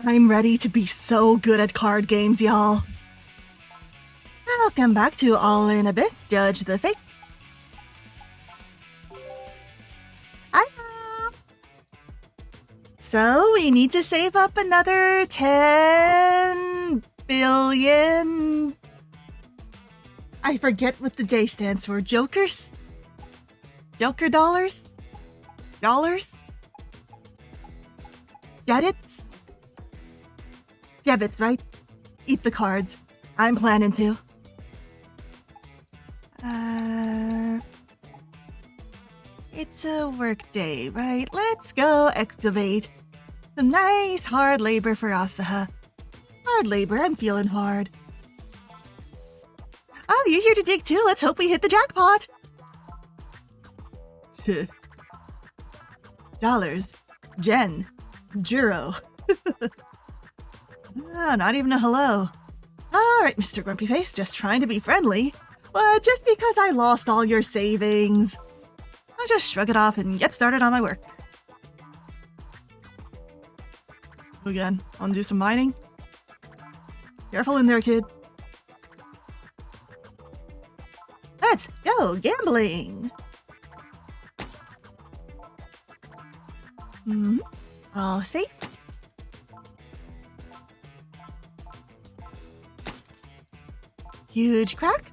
I'm ready to be so good at card games, y'all. Welcome back to All in a Bit, Judge the Fate. Hi. So we need to save up another 10 billion. I forget what the J stands for. Jokers? Joker dollars? Dollars? Debits? Debits, right? Eat the cards. I'm planning to. It's a work day, right? Let's go excavate. Some nice hard labor for Asaha. Hard labor, I'm feeling hard. Oh, you're here to dig too? Let's hope we hit the jackpot. Dollars. Jen. Juro. Not even a hello. Alright, Mr. Grumpy Face, just trying to be friendly. But just because I lost all your savings, I'll just shrug it off and get started on my work. Again, wanna do some mining? Careful in there, kid. Let's go gambling! All safe. Huge crack.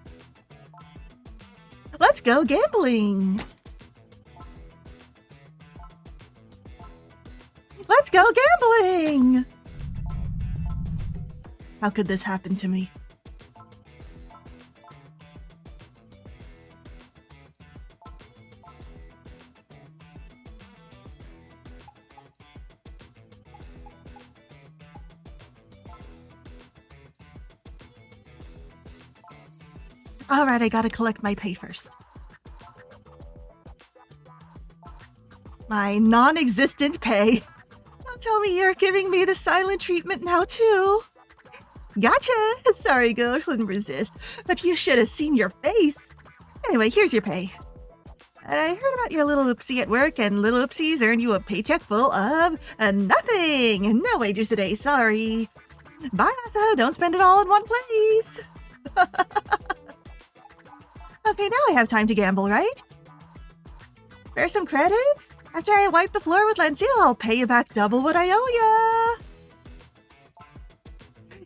Let's go gambling! Let's go gambling! How could this happen to me? Alright, I gotta collect my pay first. My non-existent pay. Don't tell me you're giving me the silent treatment now, too. Gotcha! Sorry, girl, couldn't resist. But you should have seen your face. Anyway, here's your pay. And I heard about your little oopsie at work, and little oopsies earned you a paycheck full of nothing. No wages today, sorry. Bye, Asa. Don't spend it all in one place. Okay, now I have time to gamble, right? For some credits? After I wipe the floor with Lensil, I'll pay you back double what I owe ya.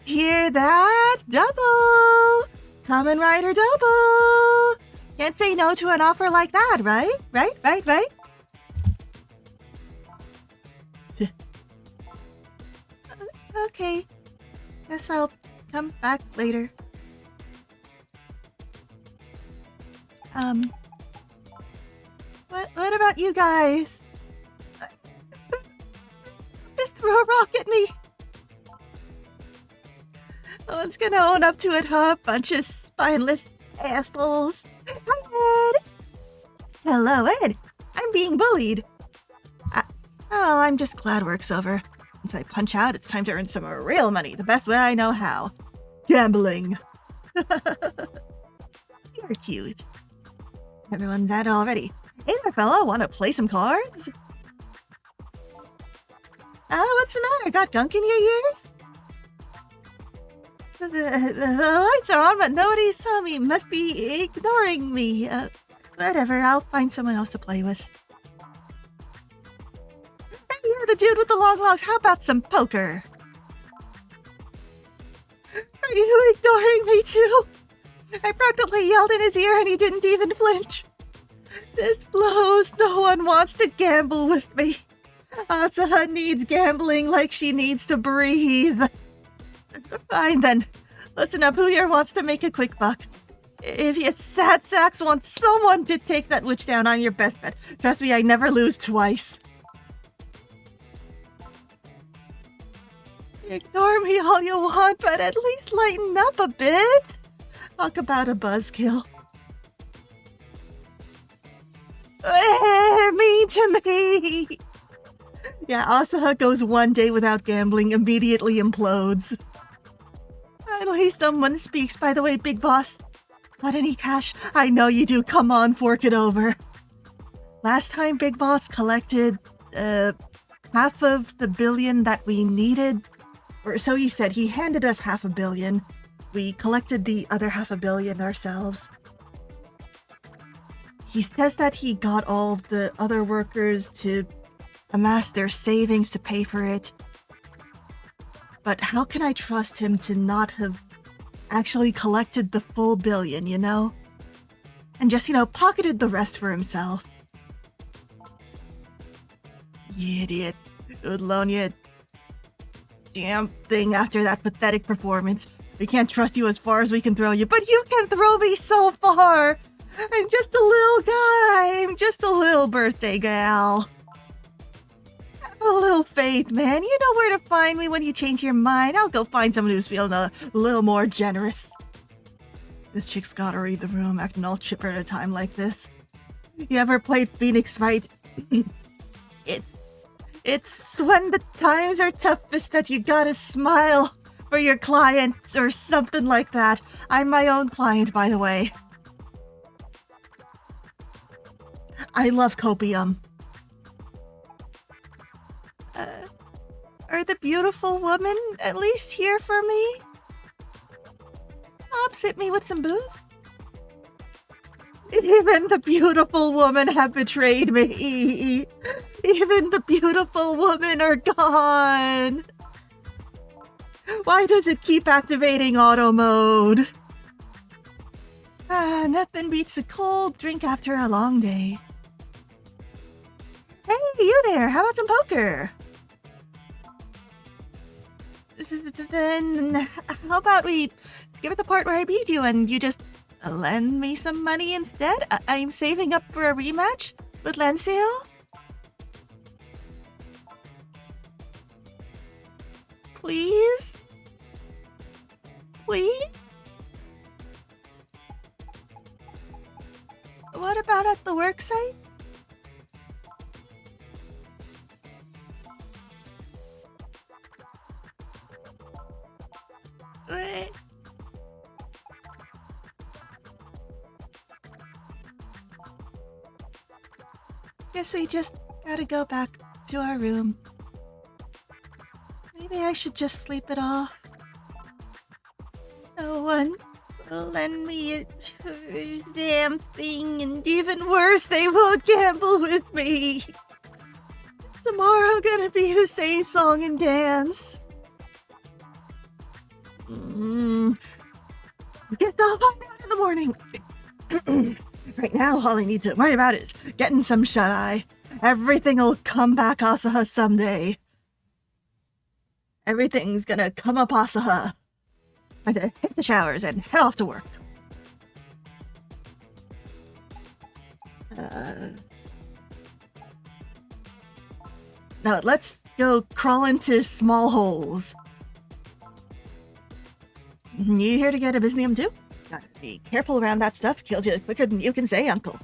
Hear that? Double! Kamen Rider double! Can't say no to an offer like that, right? Right? Okay. Guess I'll come back later. What about you guys? Just throw a rock at me. No one's gonna own up to it, huh? Bunch of spineless assholes. Hi, Ed. Hello, Ed. I'm being bullied. I'm just glad work's over. Once I punch out, it's time to earn some real money, the best way I know how. Gambling. You're cute. Everyone's at it already. Hey there, fella, wanna play some cards? What's the matter? Got gunk in your ears? The lights are on, but nobody saw me. Must be ignoring me. Whatever, I'll find someone else to play with. Hey, you're the dude with the long locks. How about some poker? Are you ignoring me too? I practically yelled in his ear and he didn't even flinch. This blows. No one wants to gamble with me. Asaha needs gambling like she needs to breathe. Fine then. Listen up, who here wants to make a quick buck? If you sad sacks want someone to take that witch down, I'm your best bet. Trust me, I never lose twice. Ignore me all you want, but at least lighten up a bit. Talk about a buzzkill. Mean to me. Yeah, Asaha goes one day without gambling, immediately implodes. Finally, someone speaks. By the way, Big Boss. Got any cash? I know you do. Come on, fork it over. Last time Big Boss collected, half of the billion that we needed Or so he said. He handed us $500 million. We collected the other $500 million ourselves. He says that he got all of the other workers to amass their savings to pay for it. But how can I trust him to not have actually collected the full $1 billion, you know? And just, pocketed the rest for himself. You idiot. Would loan you a damn thing after that pathetic performance. We can't trust you as far as we can throw you, but you can throw me so far! I'm just a little guy. I'm just a little birthday gal. Have a little faith, man. You know where to find me when you change your mind. I'll go find someone who's feeling a little more generous. This chick's gotta read the room, acting all chipper at a time like this. You ever played Phoenix Wright? It's when the times are toughest that you gotta smile for your clients or something like that. I'm my own client, by the way. I love copium. Are the beautiful women at least here for me? Opposite me with some booze? Even the beautiful women have betrayed me. Even the beautiful women are gone. Why does it keep activating auto mode? Nothing beats a cold drink after a long day. Hey, you there, how about some poker? Then, how about we skip the part where I beat you and you just lend me some money instead? I'm saving up for a rematch with Lancel. Please? Please? What about at the work site? Wait. Guess we just gotta go back to our room. Maybe I should just sleep it off. No one will lend me a damn thing, and even worse, they won't gamble with me. Tomorrow gonna be the same song and dance. Get off on that in the morning. Right now, all I need to worry about is getting some shut-eye. Everything'll come back Asaha someday. Everything's gonna come up Asaha. I'm gonna hit the showers and head off to work. Now let's go crawl into small holes. You here to get a Byznium too? Gotta be careful around that stuff. Kills you quicker than you can say, Uncle.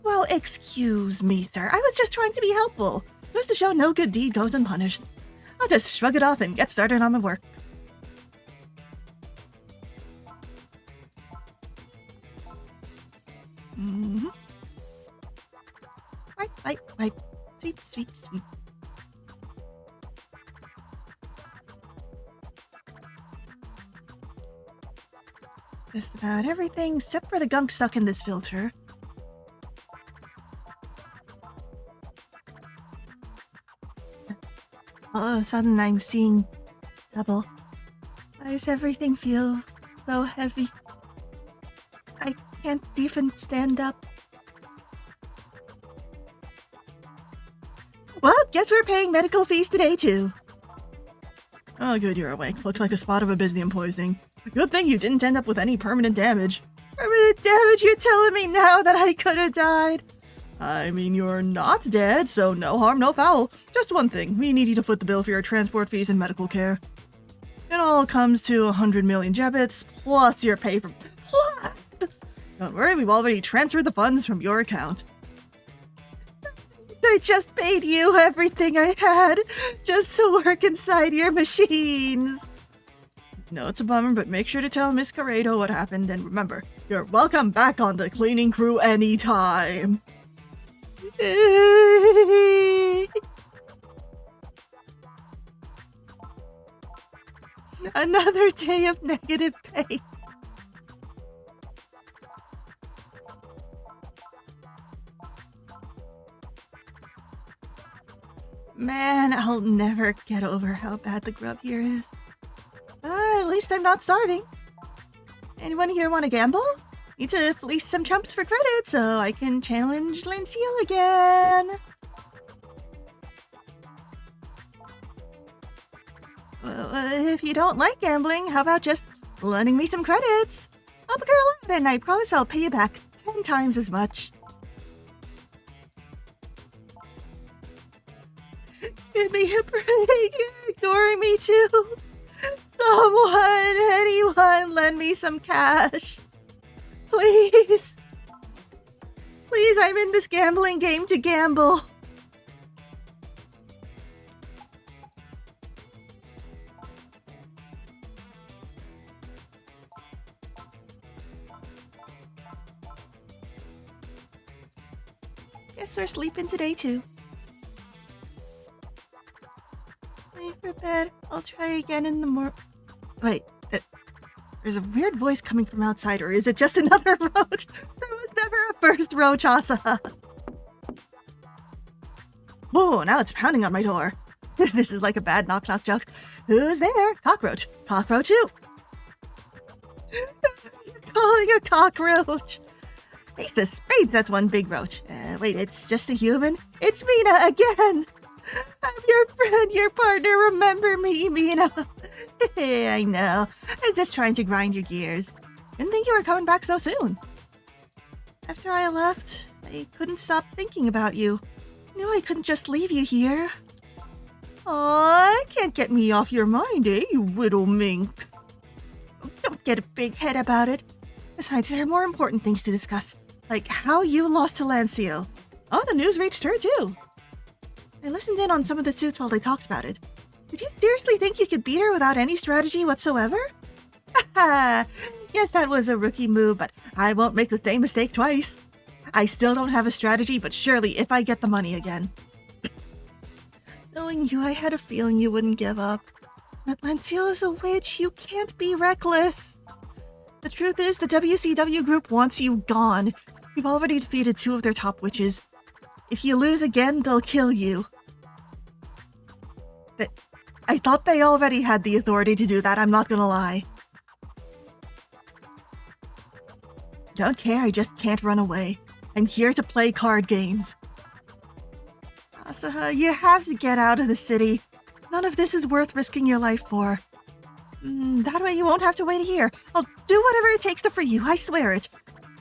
Well, excuse me, sir. I was just trying to be helpful. Goes to show no good deed goes unpunished. I'll just shrug it off and get started on my work. Wipe. Sweep. Just about everything except for the gunk stuck in this filter. All of a sudden I'm seeing double. Why does everything feel so heavy? I can't even stand up. Well, guess we're paying medical fees today too. Oh good, you're awake. Looks like a spot of a Byznium poisoning. Good thing you didn't end up with any permanent damage. Permanent damage? You're telling me now that I could have died? I mean, you're not dead, so no harm, no foul. Just one thing, we need you to foot the bill for your transport fees and medical care. It all comes to 100 million Jebits, plus your pay for... Plus! Don't worry, we've already transferred the funds from your account. I just paid you everything I had, just to work inside your machines. No, it's a bummer, but make sure to tell Miss Carredo what happened, and remember, you're welcome back on the cleaning crew anytime. Another day of negative pay. Man, I'll never get over how bad the grub here is. At least I'm not starving. Anyone here want to gamble? Need to fleece some chumps for credit so I can challenge Lancille again. If you don't like gambling, how about just lending me some credits? I'll book her a lot and I promise I'll pay you back 10 times as much. Give me a break. You're ignoring me too. Anyone, lend me some cash. Please. Please, I'm in this gambling game to gamble. Guess we're sleeping today too. Wait for bed. I'll try again in the morning. Wait, there's a weird voice coming from outside, or is it just another roach? There was never a first roach, Asa. Whoa, now it's pounding on my door. This is like a bad knock-knock joke. Who's there? Cockroach. Cockroach who? You're calling a cockroach. Ace of spades, that's one big roach. Wait, it's just a human? It's Mina again. I'm your friend, your partner. Remember me, Mina. I know. I was just trying to grind your gears. Didn't think you were coming back so soon. After I left, I couldn't stop thinking about you. Knew I couldn't just leave you here. Aw, can't get me off your mind, eh, you little minx? Don't get a big head about it. Besides, there are more important things to discuss, like how you lost to Lancille. Oh, the news reached her too. I listened in on some of the suits while they talked about it. Did you seriously think you could beat her without any strategy whatsoever? Haha, yes, that was a rookie move, but I won't make the same mistake twice. I still don't have a strategy, but surely if I get the money again. Knowing you, I had a feeling you wouldn't give up. But Lancille is a witch, you can't be reckless. The truth is, the WCW group wants you gone. You've already defeated 2 of their top witches. If you lose again, they'll kill you. I thought they already had the authority to do that, I'm not gonna lie. Don't care, I just can't run away. I'm here to play card games. Asaha, you have to get out of the city. None of this is worth risking your life for. That way you won't have to wait here. I'll do whatever it takes to free you, I swear it.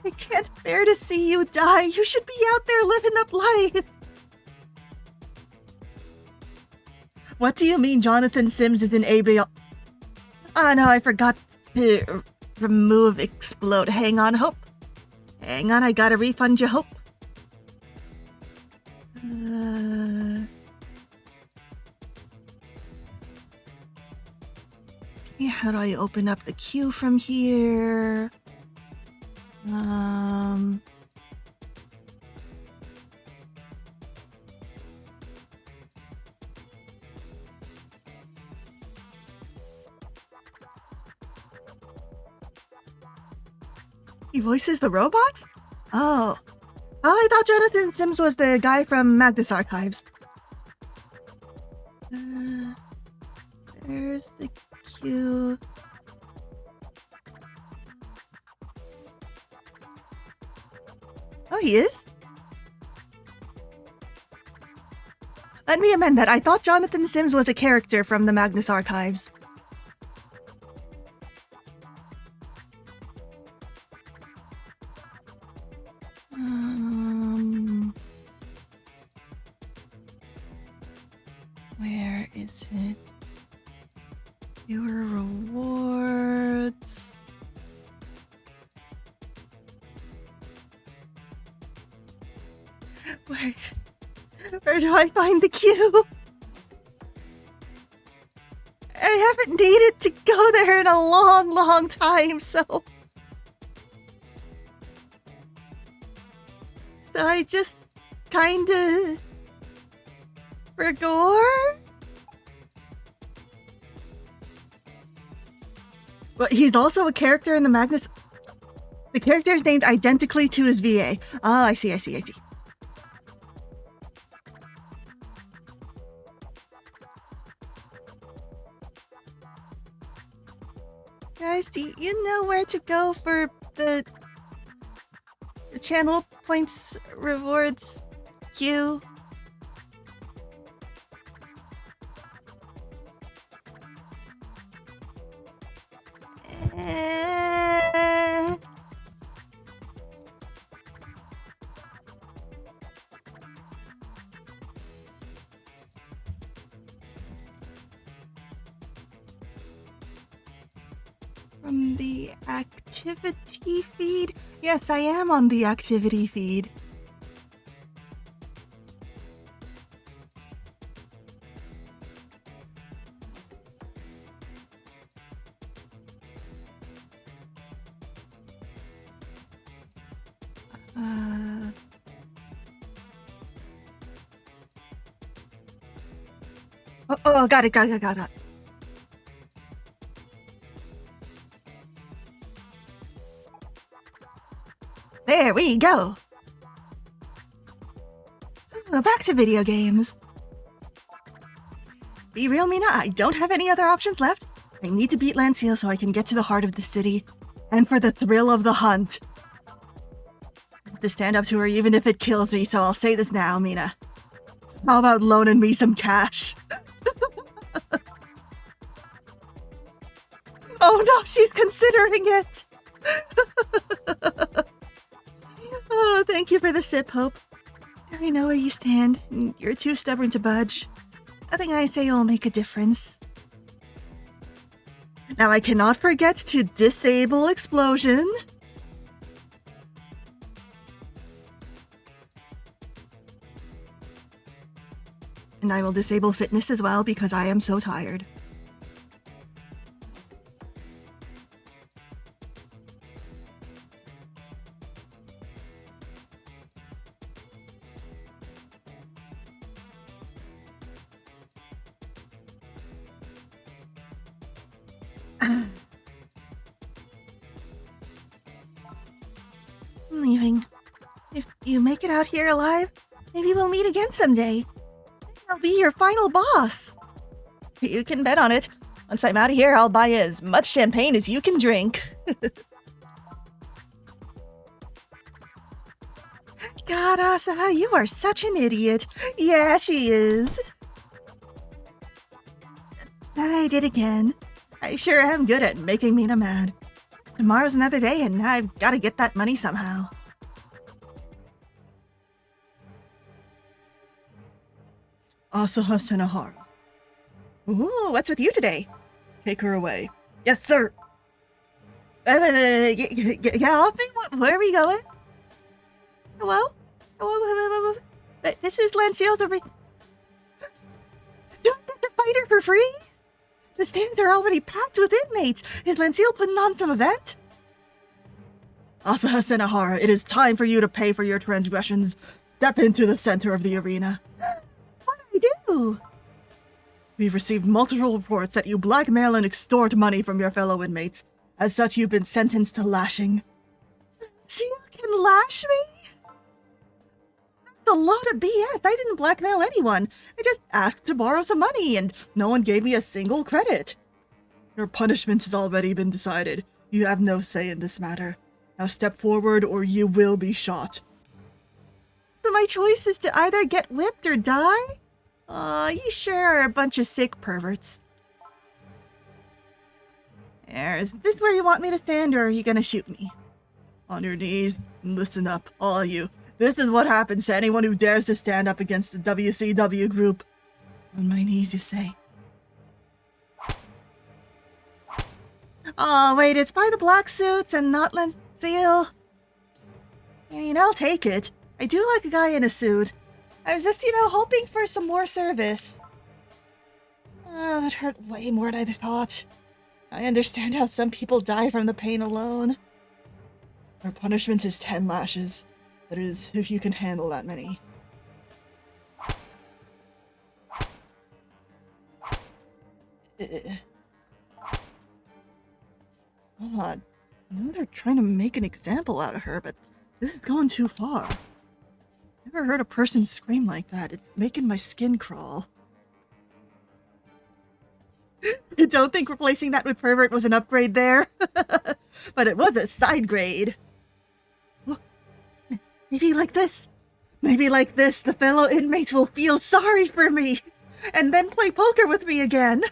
I can't bear to see you die. You should be out there living up life. What do you mean Jonathan Sims is in ABL? Oh no, I forgot to remove explode. Hang on, Hope. Hang on, I gotta refund you, Hope. Yeah, how do I open up the queue from here? He voices the robots? Oh. I thought Jonathan Sims was the guy from Magnus Archives. There's the queue. Oh, he is? Let me amend that. I thought Jonathan Sims was a character from the Magnus Archives. Where is it? Your rewards. Where do I find the queue? I haven't needed to go there in a long, long time, so I just kinda forgot. Well, he's also a character in the Magnus. The character is named identically to his VA. Oh, I see. Guys, do you know where to go for the channel points rewards queue? From the activity feed? Yes, I am on the activity feed. Oh, got it. There we go. Back to video games. Be real, Mina, I don't have any other options left. I need to beat Lanceel so I can get to the heart of the city. And for the thrill of the hunt. I have to stand up to her even if it kills me, so I'll say this now, Mina. How about loaning me some cash? Oh no, she's considering it! Oh, thank you for the sip, Hope. I know where you stand. You're too stubborn to budge. Nothing I say will make a difference. Now I cannot forget to disable explosion. And I will disable fitness as well because I am so tired. I'm leaving. If you make it out here alive, maybe we'll meet again someday. I'll be your final boss. You can bet on it. Once I'm out of here, I'll buy you as much champagne as you can drink. God, Asa, you are such an idiot. Yeah, she is. I did again. I sure am good at making Mina mad. Tomorrow's another day and I've got to get that money somehow. Asaha Senahara. Ooh, what's with you today? Take her away. Yes, sir. Get off me? Where are we going? Hello? Hello? This is Lanceel's over. Do I get to fight her for free? The stands are already packed with inmates. Is Lanceel putting on some event? Asaha Senahara, it is time for you to pay for your transgressions. Step into the center of the arena. What do I do? We've received multiple reports that you blackmail and extort money from your fellow inmates. As such, you've been sentenced to lashing. So you can lash me? That's a lot of BS. I didn't blackmail anyone. I just asked to borrow some money, and no one gave me a single credit. Your punishment has already been decided. You have no say in this matter. Now step forward, or you will be shot. So my choice is to either get whipped or die? You sure are a bunch of sick perverts. Is this where you want me to stand, or are you gonna shoot me? On your knees, and listen up, all of you. This is what happens to anyone who dares to stand up against the WCW group. On my knees, you say. Oh, wait, it's by the black suits and not Lanceel. I mean, I'll take it. I do like a guy in a suit. I was just, hoping for some more service. That hurt way more than I thought. I understand how some people die from the pain alone. Our punishment is 10 lashes. That is, if you can handle that many. Hold on. I know they're trying to make an example out of her, but this is going too far. Never heard a person scream like that. It's making my skin crawl. You don't think replacing that with pervert was an upgrade there? But it was a side grade. Maybe like this. Maybe like this, the fellow inmates will feel sorry for me, and then play poker with me again.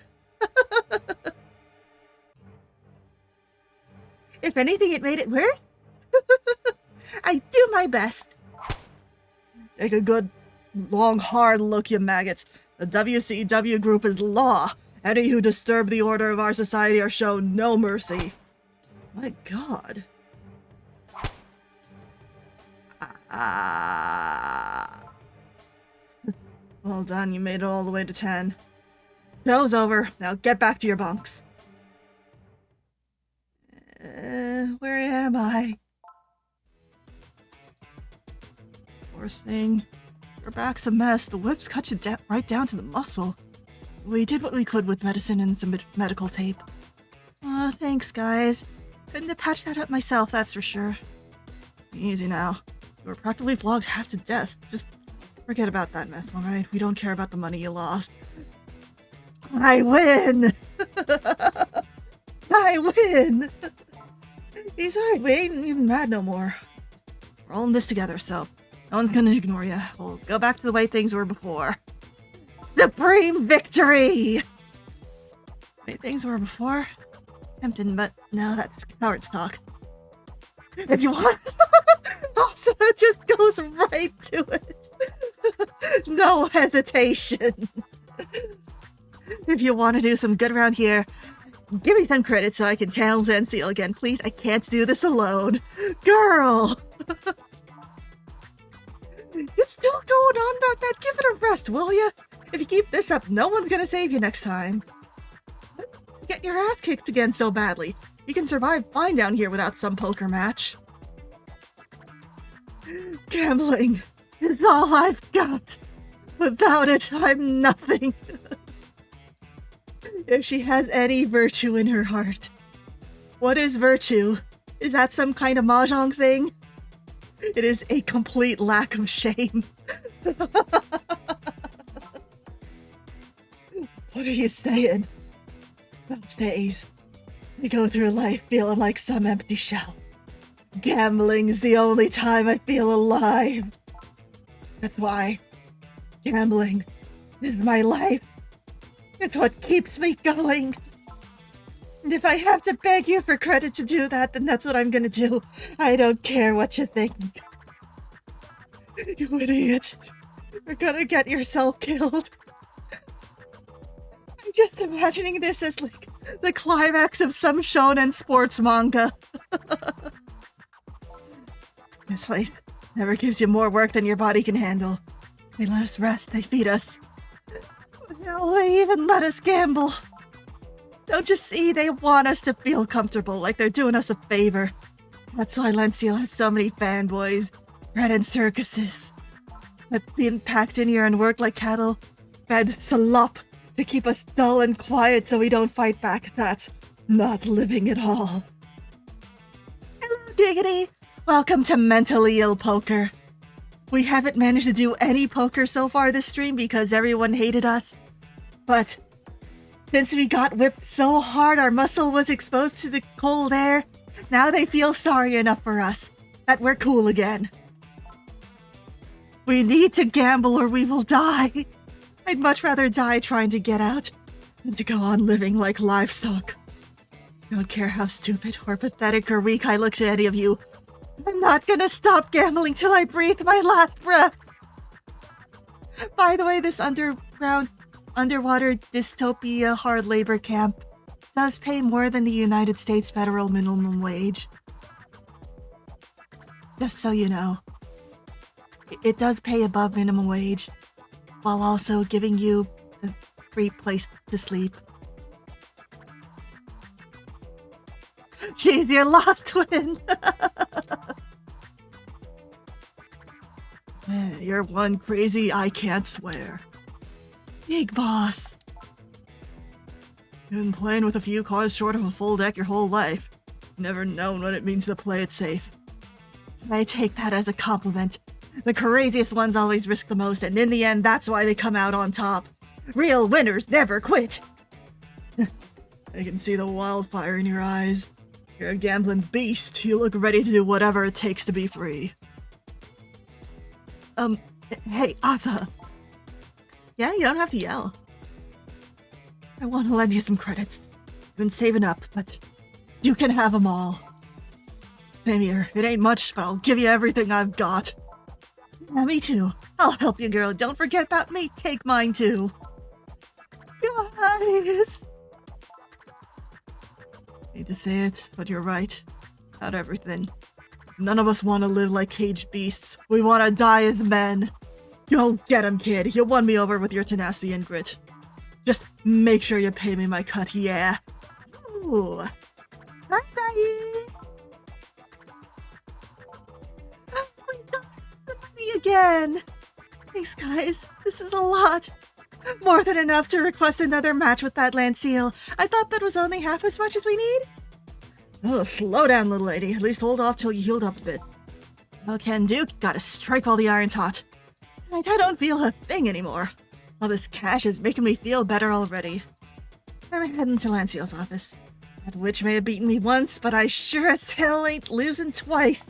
If anything, it made it worse. I do my best. Take a good, long, hard look, you maggots. The WCW group is law. Any who disturb the order of our society are shown no mercy. My God. Well done, you made it all the way to 10. Show's over. Now get back to your bunks. Where am I? Poor thing. Your back's a mess. The whips cut you right down to the muscle. We did what we could with medicine and some medical tape. Thanks, guys. Couldn't have patched that up myself, that's for sure. Easy now. You were practically flogged half to death. Just forget about that mess, alright? We don't care about the money you lost. I win! I win! He's alright, we ain't even mad no more. We're all in this together, so no one's gonna ignore you. We'll go back to the way things were before. Supreme victory! The way things were before? Tempting, but no, that's coward's talk. If you want... Also, it just goes right to it. No hesitation. If you want to do some good around here, give me some credit so I can channel Zen Seal again. Please, I can't do this alone. Girl! You're still going on about that? Give it a rest, will ya? If you keep this up, no one's gonna save you next time. Get your ass kicked again so badly. You can survive fine down here without some poker match. Gambling is all I've got. Without it, I'm nothing. If she has any virtue in her heart. What is virtue? Is that some kind of mahjong thing? It is a complete lack of shame. What are you saying? Those days, I go through life feeling like some empty shell. Gambling's the only time I feel alive. That's why gambling is my life. It's what keeps me going. And if I have to beg you for credit to do that, then that's what I'm gonna do. I don't care what you think. You idiot. You're gonna get yourself killed. I'm just imagining this as like the climax of some shonen sports manga. This place never gives you more work than your body can handle. They let us rest, they feed us. Hell, they even let us gamble. Don't you see, they want us to feel comfortable, like they're doing us a favor. That's why Lenseal has so many fanboys, bred in circuses. That being packed in here and work like cattle, fed slop to keep us dull and quiet so we don't fight back. That's not living at all. Hello, Giggity! Welcome to Mentally Ill Poker. We haven't managed to do any poker so far this stream because everyone hated us. But since we got whipped so hard our muscle was exposed to the cold air, now they feel sorry enough for us that we're cool again. We need to gamble or we will die. I'd much rather die trying to get out than to go on living like livestock. Don't care how stupid or pathetic or weak I look to any of you. I'm not gonna stop gambling till I breathe my last breath. By the way, this underwater dystopia hard labor camp does pay more than the United States federal minimum wage. Just so you know. It does pay above minimum wage, while also giving you a free place to sleep. She's your lost twin! You're one crazy I can't swear. Big boss. You've been playing with a few cards short of a full deck your whole life. Never known what it means to play it safe. I take that as a compliment. The craziest ones always risk the most, and in the end, that's why they come out on top. Real winners never quit. I can see the wildfire in your eyes. You're a gambling beast. You look ready to do whatever it takes to be free. Hey, Asa. Yeah, you don't have to yell. I want to lend you some credits. I've been saving up, but you can have them all. Same here. It ain't much, but I'll give you everything I've got. Yeah, me too. I'll help you, girl. Don't forget about me. Take mine, too. Guys! Hate to say it, but you're right. About everything. None of us want to live like caged beasts. We want to die as men. Go get him, kid. You won me over with your tenacity and grit. Just make sure you pay me my cut, yeah? Ooh. Bye-bye! Oh my god, the money again! Thanks, guys. This is a lot. More than enough to request another match with that land seal. I thought that was only half as much as we need. Oh, slow down, little lady. At least hold off till you healed up a bit. Well, can do. Gotta strike while the iron's hot. I don't feel a thing anymore. All this cash is making me feel better already. I'm heading to Lancio's office. That witch may have beaten me once, but I sure as hell ain't losing twice.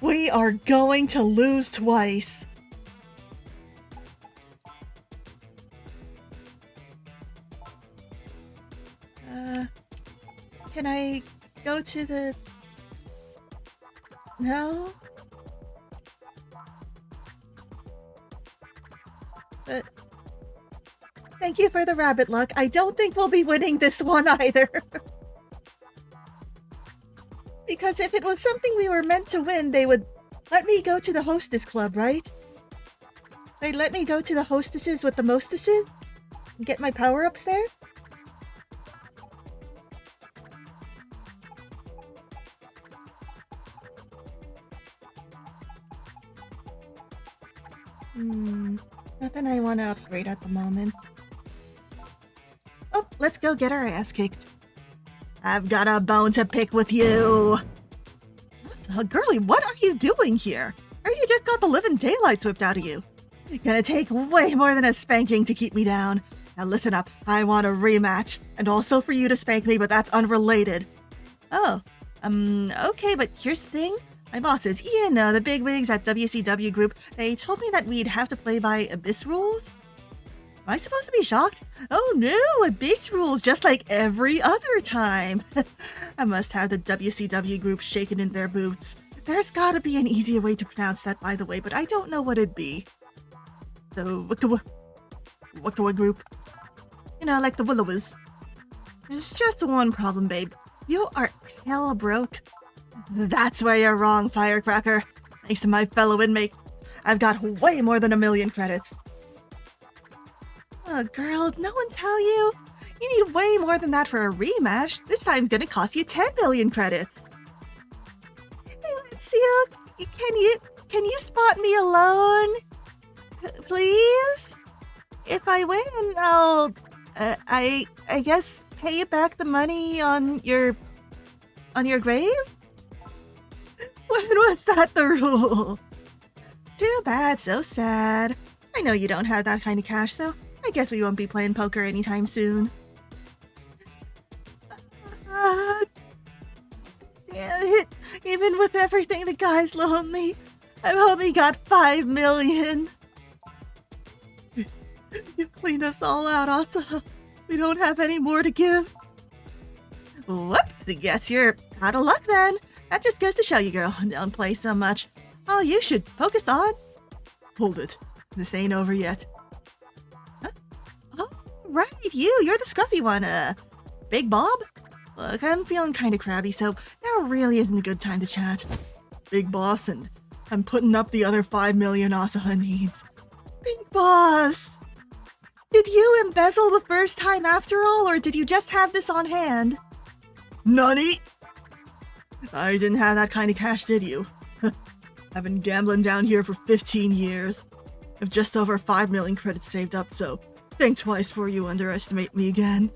We are going to lose twice. Can I go to the... No? But... Thank you for the rabbit luck. I don't think we'll be winning this one either. Because if it was something we were meant to win, they would let me go to the hostess club, right? They'd let me go to the hostesses with the mostesses and get my power-ups there? Nothing I want to upgrade at the moment. Oh, let's go get our ass kicked. I've got a bone to pick with you. Girlie, what are you doing here? Or you just got the living daylights whipped out of you? It's gonna take way more than a spanking to keep me down. Now listen up, I want a rematch. And also for you to spank me, but that's unrelated. Oh, okay, but here's the thing. My bosses, the bigwigs at WCW Group, they told me that we'd have to play by Abyss rules. Am I supposed to be shocked? Oh no, Abyss rules just like every other time. I must have the WCW Group shaking in their boots. There's gotta be an easier way to pronounce that, by the way, but I don't know what it'd be. The Wickawa Group. Like the Willowas. There's just one problem, babe. You are hell broke. That's where you're wrong, Firecracker. Thanks to my fellow inmate, I've got way more than 1 million credits. Oh, girl, no one tell you? You need way more than that for a rematch. This time's gonna cost you 10 million credits. Hey, Lancia, can you spot me alone? Please? If I win, I'll, I guess pay you back the money on your grave? When was that the rule? Too bad, so sad. I know you don't have that kind of cash, so I guess we won't be playing poker anytime soon. Damn it. Even with everything the guys loaned me, I've only got 5 million. You cleaned us all out, Asa. We don't have any more to give. Whoops, I guess you're out of luck then. That just goes to show you, girl. Don't play so much. All you should focus on... Hold it. This ain't over yet. Huh? Oh, right, you're the scruffy one. Big Bob? Look, I'm feeling kind of crabby, so now really isn't a good time to chat. Big boss, and I'm putting up the other 5 million Asaha needs. Big boss! Did you embezzle the first time after all, or did you just have this on hand? Nani? I didn't have that kind of cash, did you? I've been gambling down here for 15 years. I've just over 5 million credits saved up, so think twice before you underestimate me again.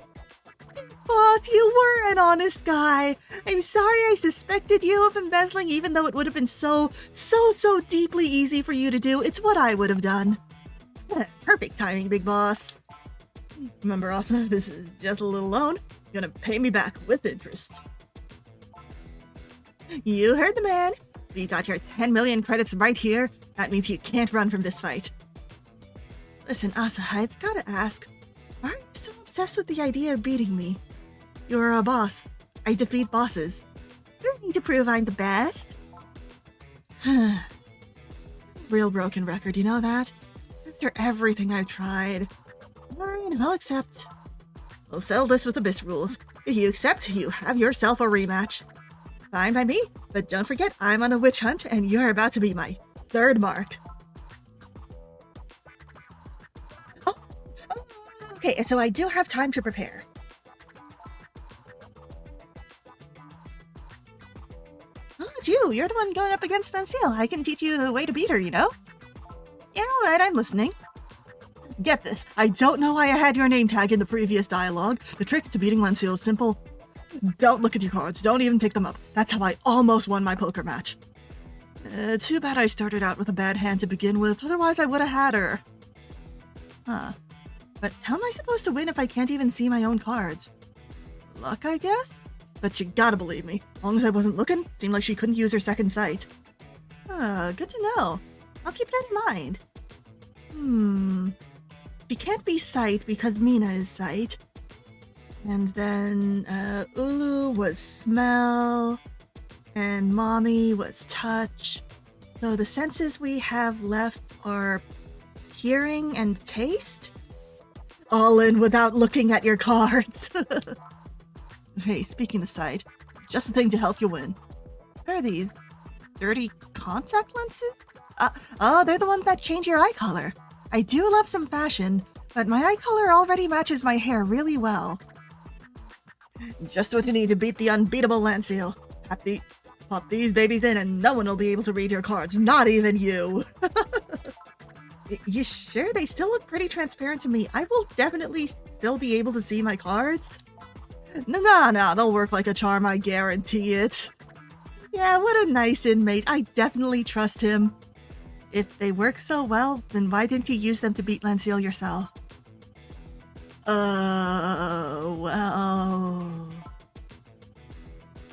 Boss, you were an honest guy. I'm sorry I suspected you of embezzling, even though it would have been so deeply easy for you to do. It's what I would have done. Perfect timing, big boss. Remember, also, this is just a little loan. You're gonna pay me back with interest. You heard the man. You got your 10 million credits right here. That means you can't run from this fight. Listen, Asa, I've gotta ask, why are you so obsessed with the idea of beating me? You're a boss. I defeat bosses. You don't need to prove I'm the best. Real broken record, you know that? After everything I've tried. Fine, I'll accept. We'll settle this with Abyss rules. If you accept, you have yourself a rematch. Fine by me, but don't forget I'm on a witch hunt and you're about to be my third mark. Oh, okay, so I do have time to prepare. Oh, it's you. You're the one going up against Unseal. I can teach you the way to beat her, you know? Yeah, alright, I'm listening. Get this, I don't know why I had your name tag in the previous dialogue. The trick to beating Lenseal is simple. Don't look at your cards, don't even pick them up. That's how I almost won my poker match. Too bad I started out with a bad hand to begin with, otherwise I would have had her. Huh. But how am I supposed to win if I can't even see my own cards? Luck, I guess? But you gotta believe me. As long as I wasn't looking, seemed like she couldn't use her second sight. Good to know. I'll keep that in mind. She can't be sight because Mina is sight. And then, Ulu was smell. And Mommy was touch. So the senses we have left are hearing and taste? All in without looking at your cards. Hey, speaking aside, just the thing to help you win. What are these? Dirty contact lenses? They're the ones that change your eye color. I do love some fashion, but my eye color already matches my hair really well. Just what you need to beat the unbeatable Lanceal. Pop these babies in and no one will be able to read your cards, not even you. You sure? They still look pretty transparent to me. I will definitely still be able to see my cards. No, they'll work like a charm, I guarantee it. Yeah, what a nice inmate. I definitely trust him. If they work so well, then why didn't you use them to beat Lanceal yourself? Well...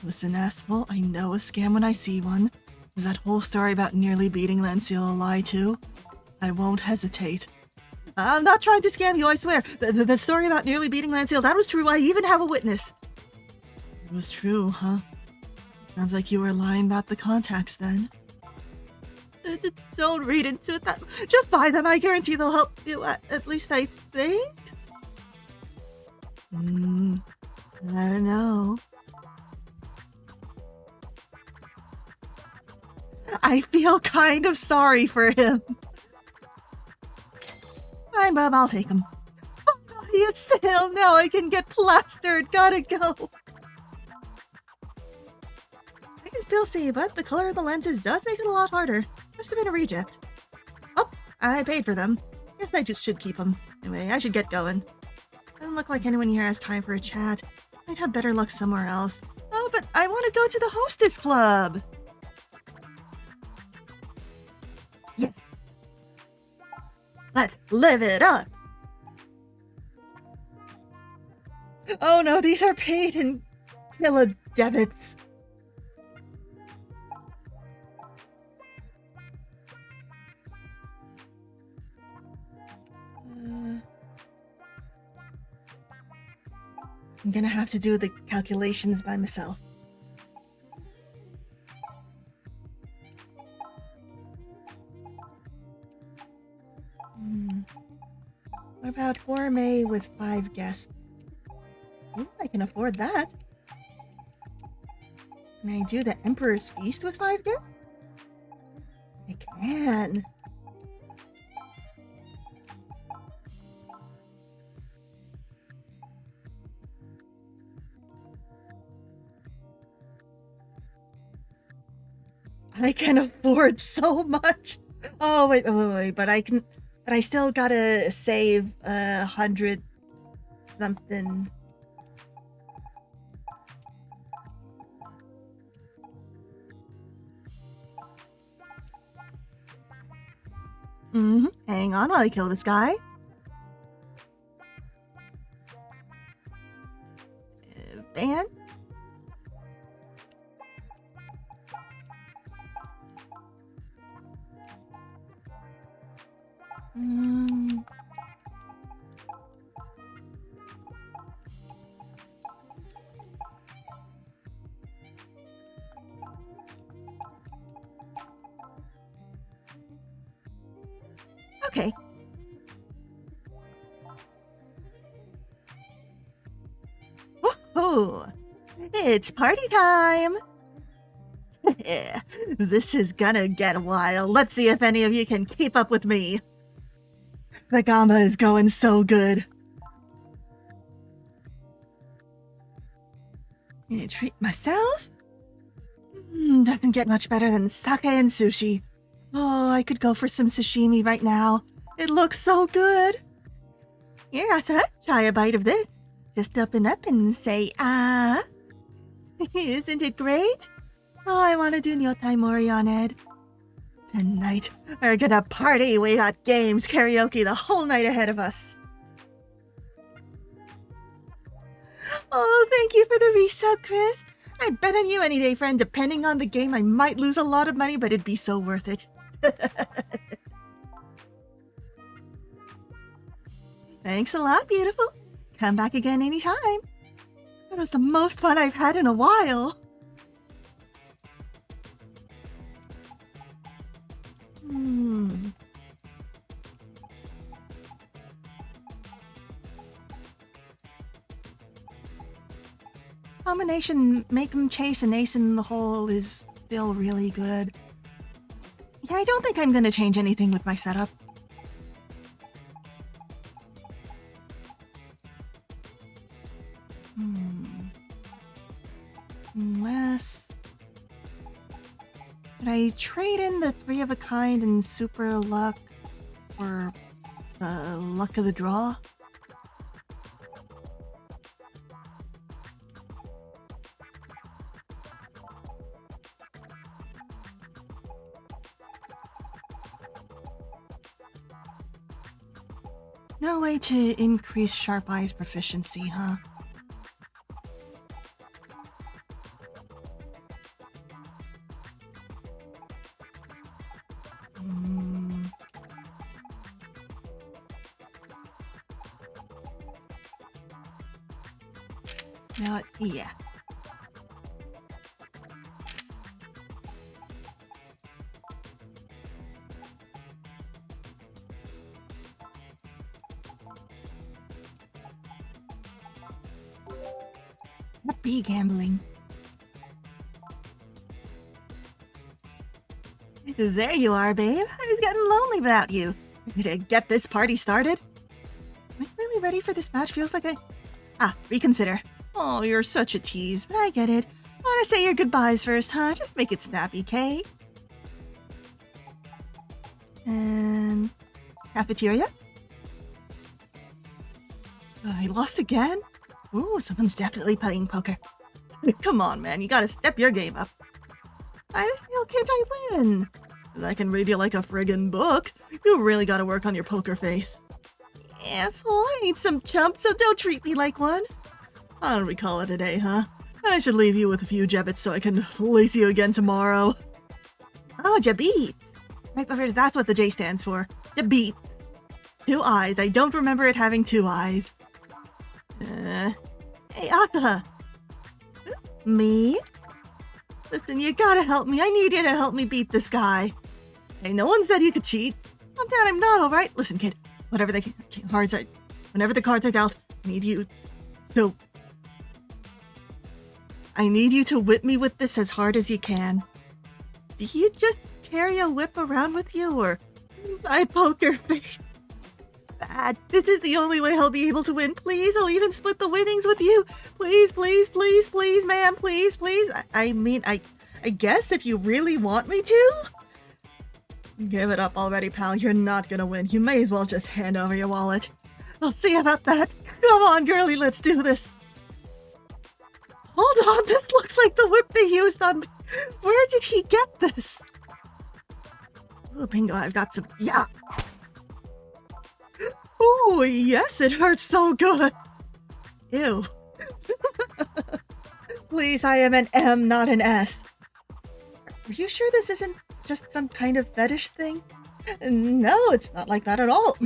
Listen, asshole, I know a scam when I see one. Was that whole story about nearly beating Lanceal a lie too? I won't hesitate. I'm not trying to scam you, I swear. The story about nearly beating Lanceal, that was true. I even have a witness. It was true, huh? Sounds like you were lying about the contacts then. Don't read into it. Just buy them. I guarantee they'll help you. At least I think. I don't know. I feel kind of sorry for him. Fine, Bob. I'll take him. Oh, it's sale. Now I can get plastered. Gotta go. I can still see, but the color of the lenses does make it a lot harder. Must have been a reject. Oh, I paid for them. Guess I just should keep them. Anyway, I should get going. Doesn't look like anyone here has time for a chat. Might have better luck somewhere else. Oh, but I want to go to the hostess club. Yes. Let's live it up. Oh no, these are paid in Killa debits. I'm gonna have to do the calculations by myself. What about gourmet with 5 guests? Ooh, I can afford that. Can I do the Emperor's Feast with 5 guests? I can. I can afford so much. Oh, wait, but I still gotta save 100 something. Hang on while I kill this guy. Ban. Okay. Woohoo! It's party time! This is gonna get wild. Let's see if any of you can keep up with me. The gamba is going so good. Gonna treat myself? Doesn't get much better than sake and sushi. Oh, I could go for some sashimi right now. It looks so good. Here, Asa, try a bite of this. Just open up and say, ah. Isn't it great? Oh, I want to do Nyotai Mori on it. Tonight, we're gonna party. We got games, karaoke the whole night ahead of us. Oh, thank you for the resub, Chris. I'd bet on you any day, friend. Depending on the game, I might lose a lot of money, but it'd be so worth it. Thanks a lot, beautiful. Come back again anytime. That was the most fun I've had in a while. Combination make 'em chase an ace in the hole is still really good. Yeah, I don't think I'm gonna change anything with my setup. Unless... Could I trade in the 3 of a kind and super luck for the luck of the draw? No way to increase Sharp Eye's proficiency, huh? Yeah. Not be gambling. There you are, babe. I was getting lonely without you. Ready to get this party started? Am I really ready for this match? Feels like reconsider. Oh, you're such a tease, but I get it. Want to say your goodbyes first, huh? Just make it snappy, Kay. And... cafeteria? I lost again? Ooh, someone's definitely playing poker. Come on, man, you gotta step your game up. How can't I win? 'Cause I can read you like a friggin' book. You really gotta work on your poker face. Asshole, I ain't some chump, so don't treat me like one. How do we call it a day, huh? I should leave you with a few jebits so I can fleece you again tomorrow. Oh, jabit. Right, that's what the J stands for. Jabit. 2 eyes. I don't remember it having 2 eyes. Hey, Ata. Me? Listen, you gotta help me. I need you to help me beat this guy. Hey, no one said you could cheat. I'm down, I'm not, alright? Listen, kid. Whenever the cards are dealt, I need you to whip me with this as hard as you can. Do you just carry a whip around with you, or my poker face? Bad. This is the only way I'll be able to win. Please, I'll even split the winnings with you. Please, please, please, please, ma'am. Please, please. I guess if you really want me to. Give it up already, pal. You're not gonna win. You may as well just hand over your wallet. I'll see about that. Come on, girlie, let's do this. Hold on, this looks like the whip they used on me. Where did he get this? Oh, bingo, I've got some... Yeah. Oh, yes, it hurts so good. Ew. Please, I am an M, not an S. Are you sure this isn't just some kind of fetish thing? No, it's not like that at all.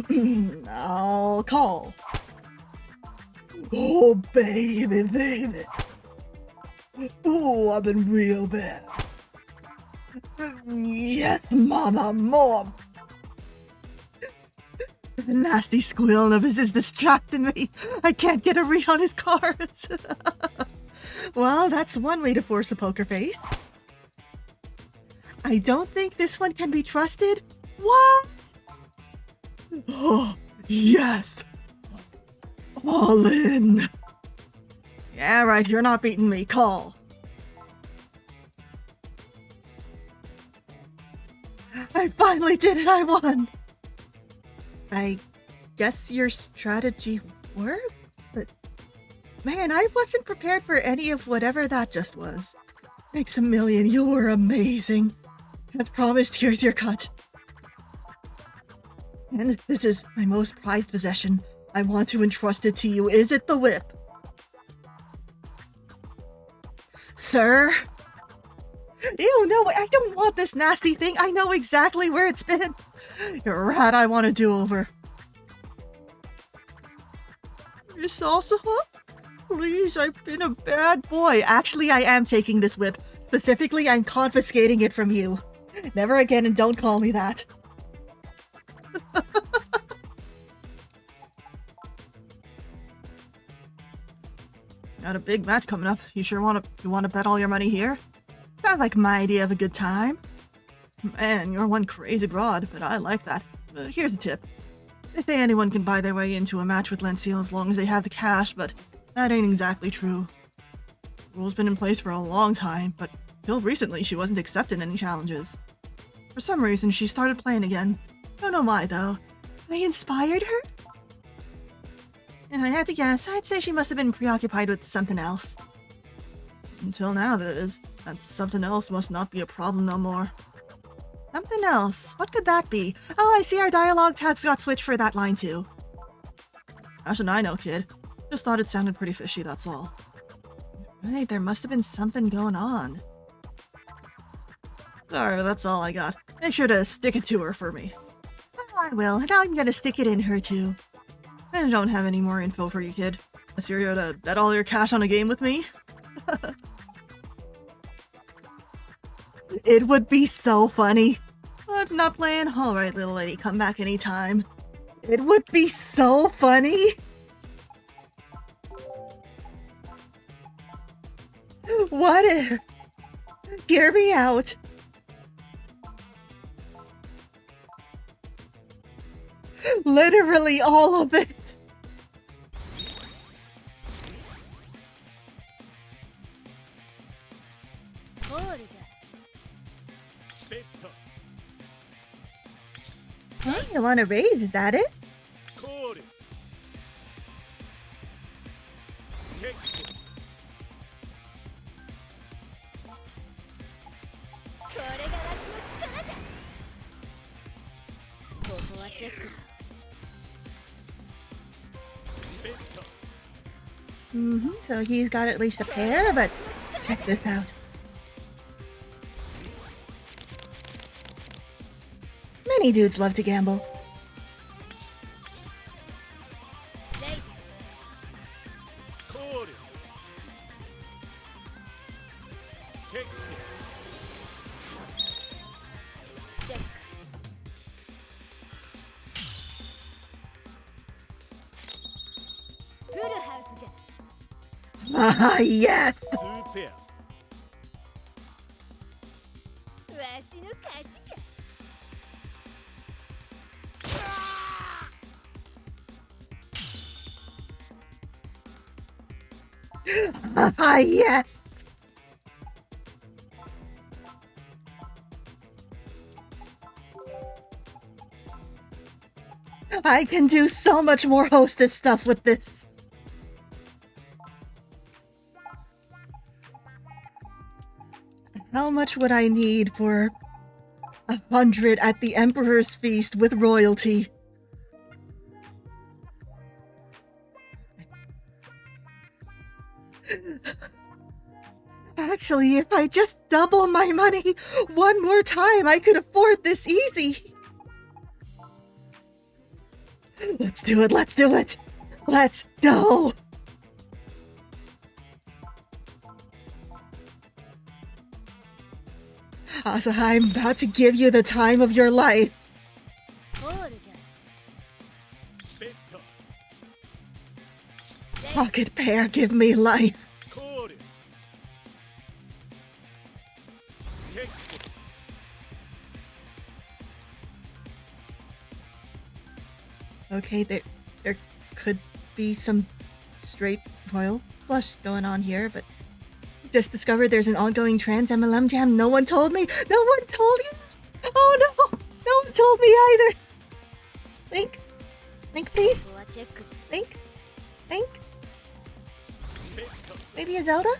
I'll call. Oh, baby, baby. Oh, I've been real bad. Yes, mama, mom. The nasty squeal of his is distracting me. I can't get a read on his cards. Well, that's one way to force a poker face. I don't think this one can be trusted. What? Oh, yes. All in. Yeah, right, you're not beating me. Call. I finally did it. I won. I guess your strategy worked? But man, I wasn't prepared for any of whatever that just was. Thanks a million. You were amazing. As promised, here's your cut. And this is my most prized possession. I want to entrust it to you. Is it the whip? Sir? Ew, no, I don't want this nasty thing. I know exactly where it's been. You're a rat. I want a do-over. Your salsa hut? Please, I've been a bad boy. Actually, I am taking this whip. Specifically, I'm confiscating it from you. Never again, and don't call me that. Got a big match coming up. You sure want to bet all your money here? Sounds like my idea of a good time. Man, you're one crazy broad, but I like that. Here's a tip. They say anyone can buy their way into a match with Lenciel as long as they have the cash, but that ain't exactly true. The rule's been in place for a long time, but till recently she wasn't accepting any challenges. For some reason, she started playing again. Don't know why, though. They inspired her? If I had to guess, I'd say she must have been preoccupied with something else. Until now, that is. That something else must not be a problem no more. Something else? What could that be? Oh, I see our dialogue tags got switched for that line too. How should I know, kid? Just thought it sounded pretty fishy, that's all. Right, there must have been something going on. Sorry, that's all I got. Make sure to stick it to her for me. Oh, I will, and I'm gonna stick it in her too. I don't have any more info for you, kid. Unless you're here to bet all your cash on a game with me? It would be so funny. But not playing? Alright, little lady, come back anytime. It would be so funny. What if? Hear me out. Literally all of it. Huh? You want a raise, is that it? So he's got at least a pair, but check this out. Many dudes love to gamble. Ah, yes! Ah, yes! I can do so much more hostess stuff with this. How much would I need for 100 at the Emperor's Feast with royalty? Actually, if I just double my money one more time, I could afford this easy. Let's do it, let's do it. Let's go. Asa, I'm about to give you the time of your life. Pocket pair, give me life. Okay, there could be some straight royal flush going on here, but just discovered there's an ongoing trans MLM jam. No one told me. No one told you. Oh no, no one told me either. Link, please. Link. Maybe a Zelda?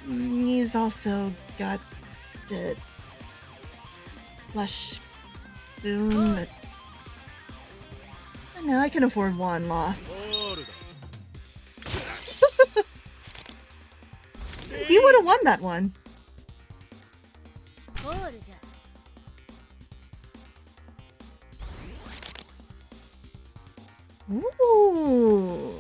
He's also got the flush boom, but I know I can afford one loss. You would have won that one. Ooh.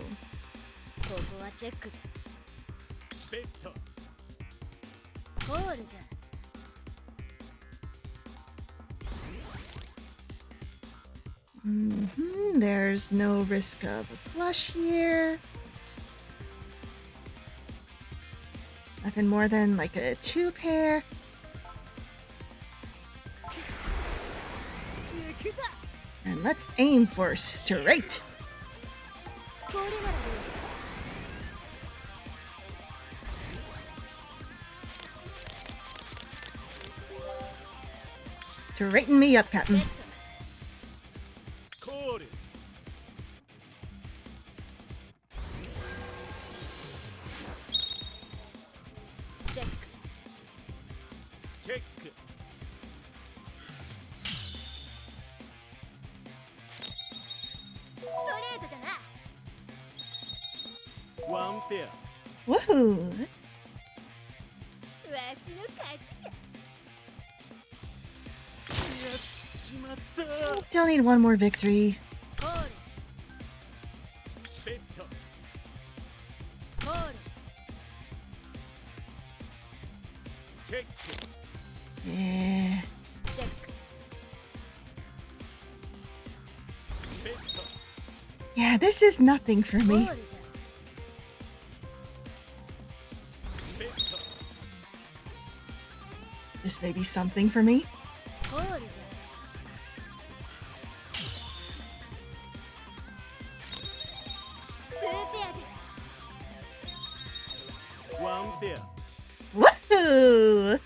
There's no risk of a flush here. Nothing more than like a 2 pair. And let's aim for straight. Straighten me up, Captain. Woohoo! Still need one more victory. Yeah. Yeah, this is nothing for me. This may be something for me. Woohoo!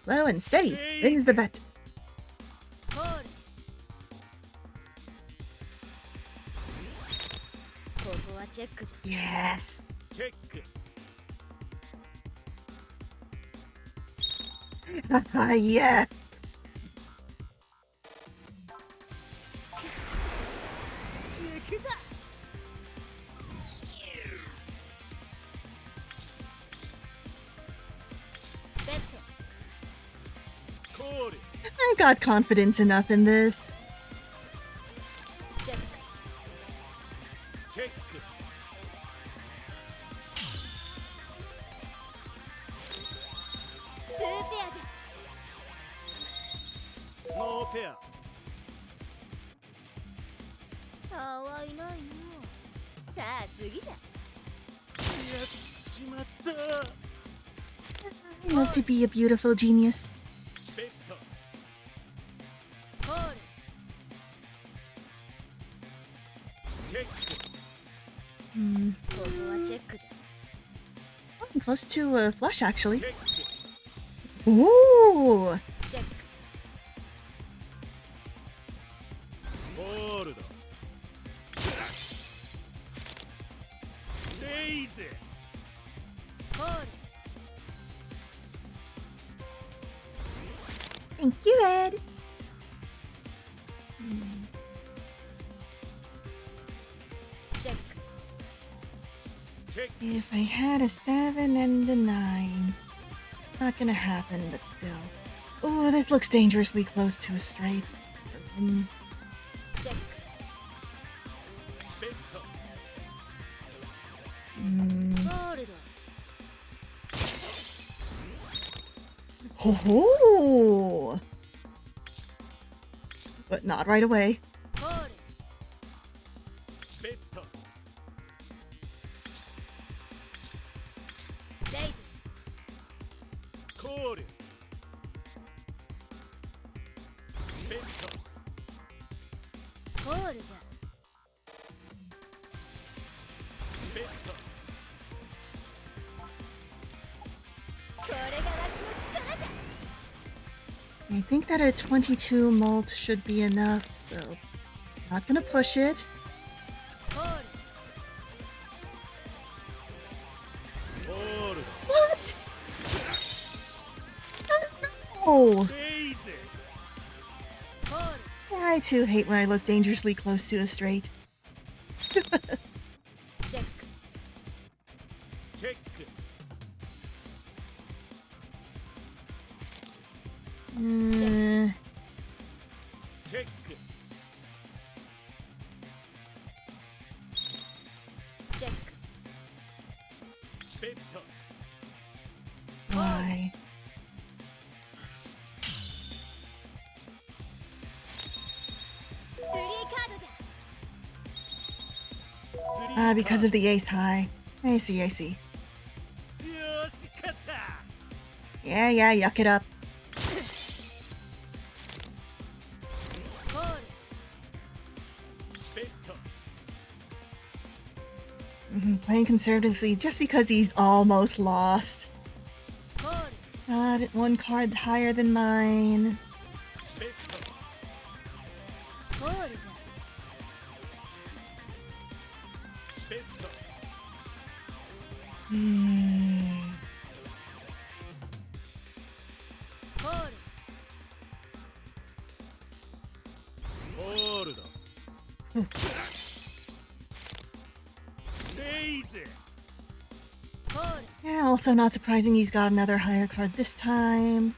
Slow and steady wins the bet. Yes. Yes. I got confidence enough in this. I love to be a beautiful genius. I'm close to a flush, actually. Ooh! Thank you, Ed. If I had a 7 and a 9. Not gonna happen, but still. Oh, that looks dangerously close to a straight. Oh, but not right away. I think that a 22 molt should be enough, so not gonna push it. What? Oh! I too hate when I look dangerously close to a straight. Why? Because of the ace high. I see, I see. Yeah, yuck it up. Playing conservatively just because he's almost lost. Got it, one card higher than mine. Yeah, also not surprising he's got another higher card this time.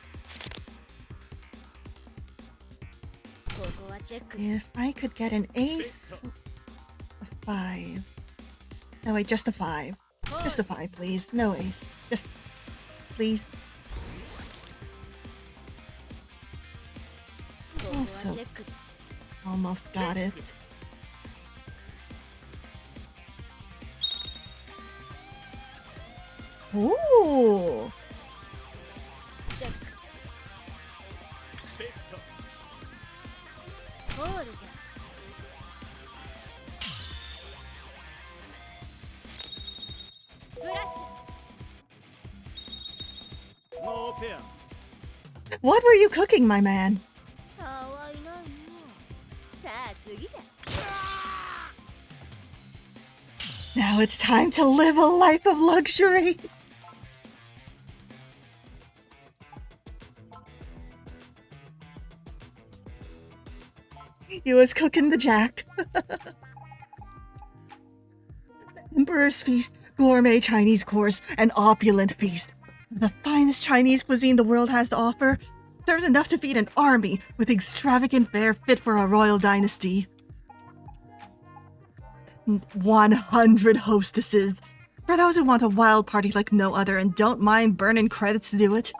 If I could get an ace, a 5. No, wait, just a 5. Just a 5, please. No ace. Just, please. Also, almost got it. Ooh! What were you cooking, my man? Now it's time to live a life of luxury. He was cooking the jack. Emperor's feast, gourmet Chinese course, an opulent feast. The finest Chinese cuisine the world has to offer. Serves enough to feed an army with extravagant fare fit for a royal dynasty. 100 hostesses. For those who want a wild party like no other and don't mind burning credits to do it.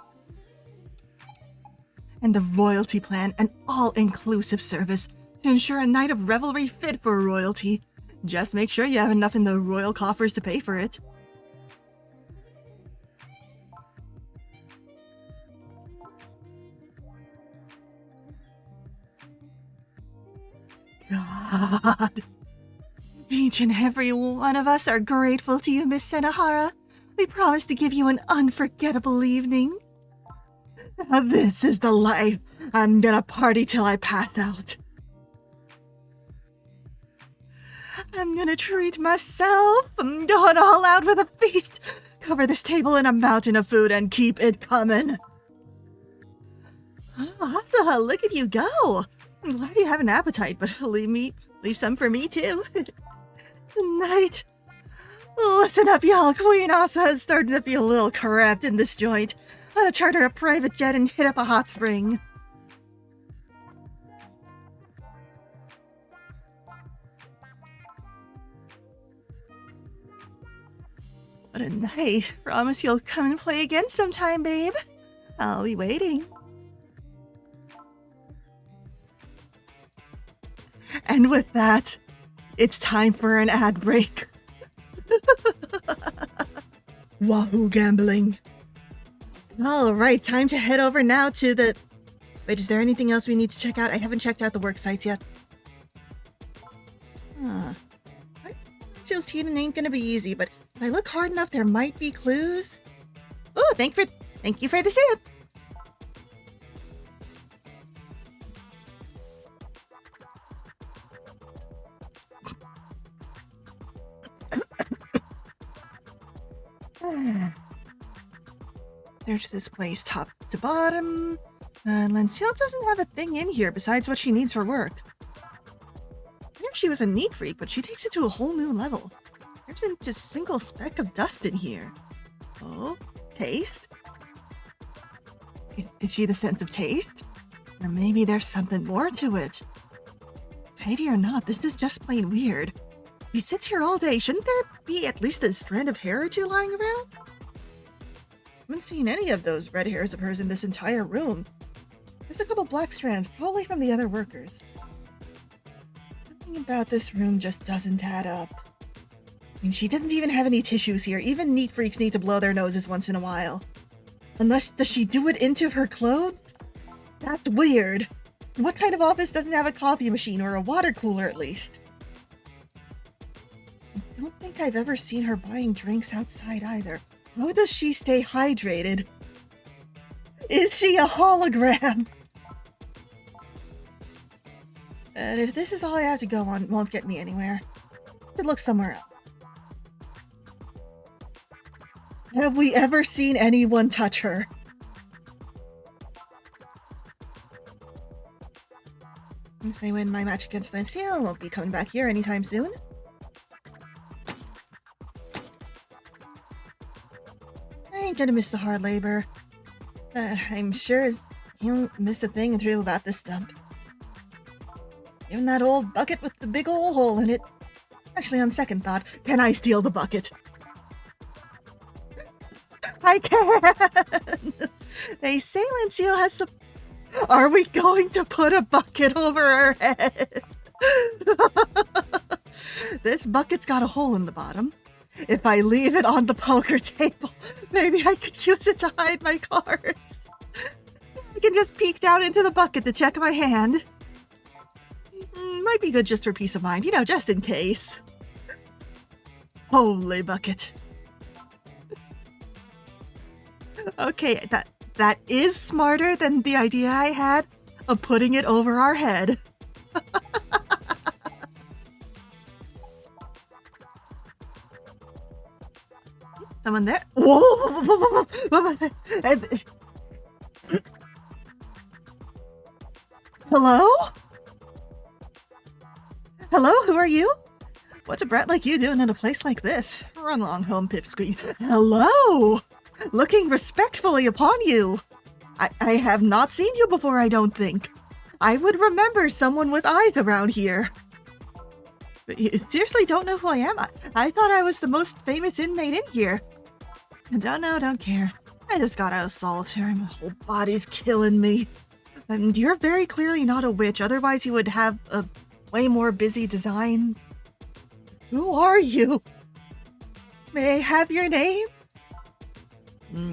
And the royalty plan, an all-inclusive service to ensure a night of revelry fit for royalty. Just make sure you have enough in the royal coffers to pay for it. God. Each and every one of us are grateful to you, Miss Senahara. We promise to give you an unforgettable evening. Now this is the life. I'm gonna party till I pass out. I'm gonna treat myself. I'm going all out with a feast. Cover this table in a mountain of food and keep it coming. Oh, Asa, look at you go. I'm glad you have an appetite, but leave some for me too. Tonight, Listen up, y'all. Queen Asa is starting to feel a little cramped in this joint. I'm gonna charter a private jet and hit up a hot spring. What a night. Promise you'll come and play again sometime, babe. I'll be waiting. And with that, it's time for an ad break. Wahoo gambling. Alright, time to head over now to the... Wait, is there anything else we need to check out? I haven't checked out the work sites yet. Seals cheating ain't gonna be easy, but if I look hard enough, there might be clues. Oh, thank you for the sip. There's this place top to bottom. Lancille doesn't have a thing in here besides what she needs for work. I knew she was a neat freak, but she takes it to a whole new level. There isn't a single speck of dust in here. Oh, taste? Is she the sense of taste? Or maybe there's something more to it. Heidi or not, this is just plain weird. If he sits here all day, shouldn't there be at least a strand of hair or two lying around? I haven't seen any of those red hairs of hers in this entire room. There's a couple black strands, probably from the other workers. Something about this room just doesn't add up. I mean, she doesn't even have any tissues here. Even neat freaks need to blow their noses once in a while. Unless, does she do it into her clothes? That's weird. What kind of office doesn't have a coffee machine or a water cooler at least? I don't think I've ever seen her buying drinks outside either. How does she stay hydrated? Is she a hologram? And if this is all I have to go on, it won't get me anywhere. Should look somewhere else. Have we ever seen anyone touch her? If I win my match against Lancille, I won't be coming back here anytime soon. I ain't gonna miss the hard labor. I'm sure as he won't miss a thing or two about this stump. Even that old bucket with the big old hole in it. Actually, on second thought, can I steal the bucket? I can! They say Lancille has some... Are we going to put a bucket over her head? This bucket's got a hole in the bottom. If I leave it on the poker table, maybe I could use it to hide my cards. I can just peek down into the bucket to check my hand. Might be good just for peace of mind, you know, just in case. Holy bucket. Okay, that is smarter than the idea I had of putting it over our head. Someone there? Whoa! Hello? Hello, who are you? What's a brat like you doing in a place like this? Run along home, pipsqueak. Hello! Looking respectfully upon you. I have not seen you before, I don't think. I would remember someone with eyes around here. But you seriously don't know who I am? I thought I was the most famous inmate in here. Don't know, don't care. I just got out of solitary. My whole body's killing me. And you're very clearly not a witch, otherwise you would have a way more busy design. Who are you? May I have your name?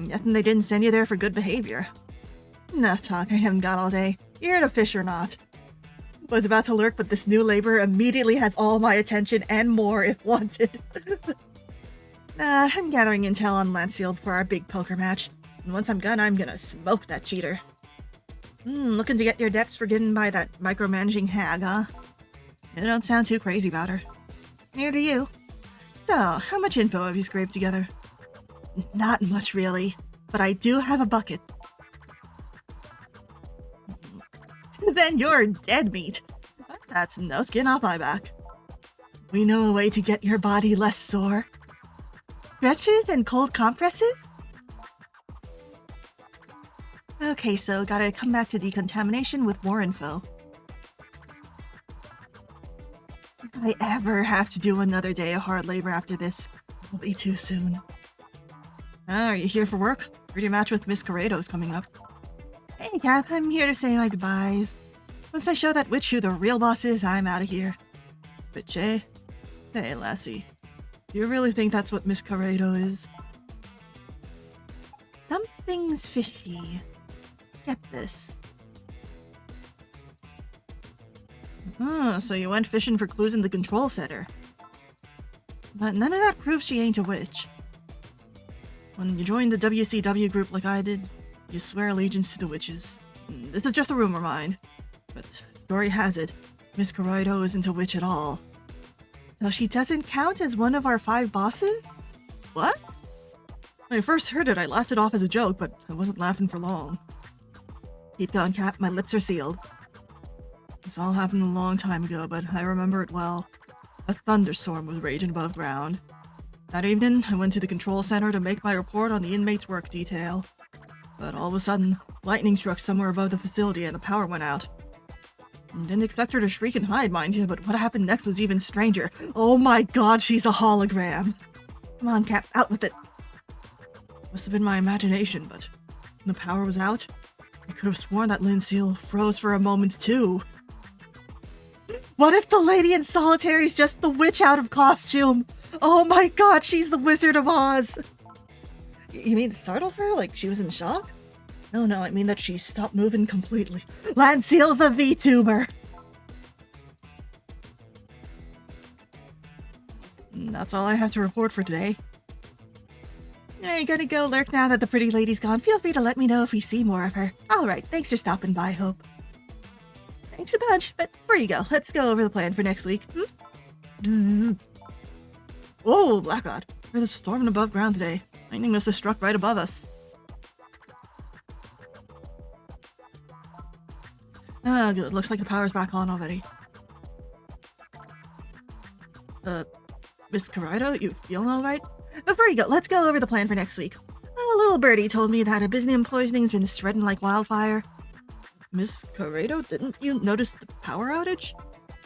Guessing they didn't send you there for good behavior. Enough talk, I haven't got all day. Here to fish or not. Was about to lurk, but this new labor immediately has all my attention and more if wanted. I'm gathering intel on Lancille for our big poker match. And once I'm done, I'm gonna smoke that cheater. Looking to get your depths forgiven by that micromanaging hag, huh? You don't sound too crazy about her. Neither do you. So, how much info have you scraped together? Not much, really. But I do have a bucket. Then you're dead meat. That's no skin off my back. We know a way to get your body less sore. Stretches and cold compresses? Okay, so gotta come back to decontamination with more info. If I ever have to do another day of hard labor after this, it'll be too soon. Are you here for work? Your match with Miss Corrado's coming up. Hey, Cap, I'm here to say my goodbyes. Once I show that witch who the real boss is, I'm out of here. Witch, eh? Hey, lassie. Do you really think that's what Miss Corrado is? Something's fishy. Get this. So you went fishing for clues in the control center. But none of that proves she ain't a witch. When you join the WCW group like I did, you swear allegiance to the witches. This is just a rumor, mind. But story has it, Miss Corrado isn't a witch at all. So she doesn't count as one of our 5 bosses? What? When I first heard it, I laughed it off as a joke, but I wasn't laughing for long. Keep going, Cap, my lips are sealed. This all happened a long time ago, but I remember it well. A thunderstorm was raging above ground. That evening, I went to the control center to make my report on the inmates' work detail. But all of a sudden, lightning struck somewhere above the facility and the power went out. Didn't expect her to shriek and hide, mind you, but what happened next was even stranger. Oh my god, she's a hologram! Come on, Cap, out with it! Must have been my imagination, but when the power was out, I could have sworn that Lynn Seal froze for a moment too. What if the lady in solitary's just the witch out of costume? Oh my god, she's the Wizard of Oz! You mean startled her? Like she was in shock? No, I mean that she stopped moving completely. Lanceal's a VTuber! That's all I have to report for today. I gotta go lurk now that the pretty lady's gone. Feel free to let me know if we see more of her. Alright, thanks for stopping by, Hope. Thanks a bunch, but before you go, let's go over the plan for next week. Whoa, Blackrod. There's a storming above ground today. Lightning must have struck right above us. Ah, good. Looks like the power's back on already. Miss Corrado, you feeling alright? Before you go, let's go over the plan for next week. A little birdie told me that abyssinium poisoning's been spreading like wildfire. Miss Corrado, didn't you notice the power outage?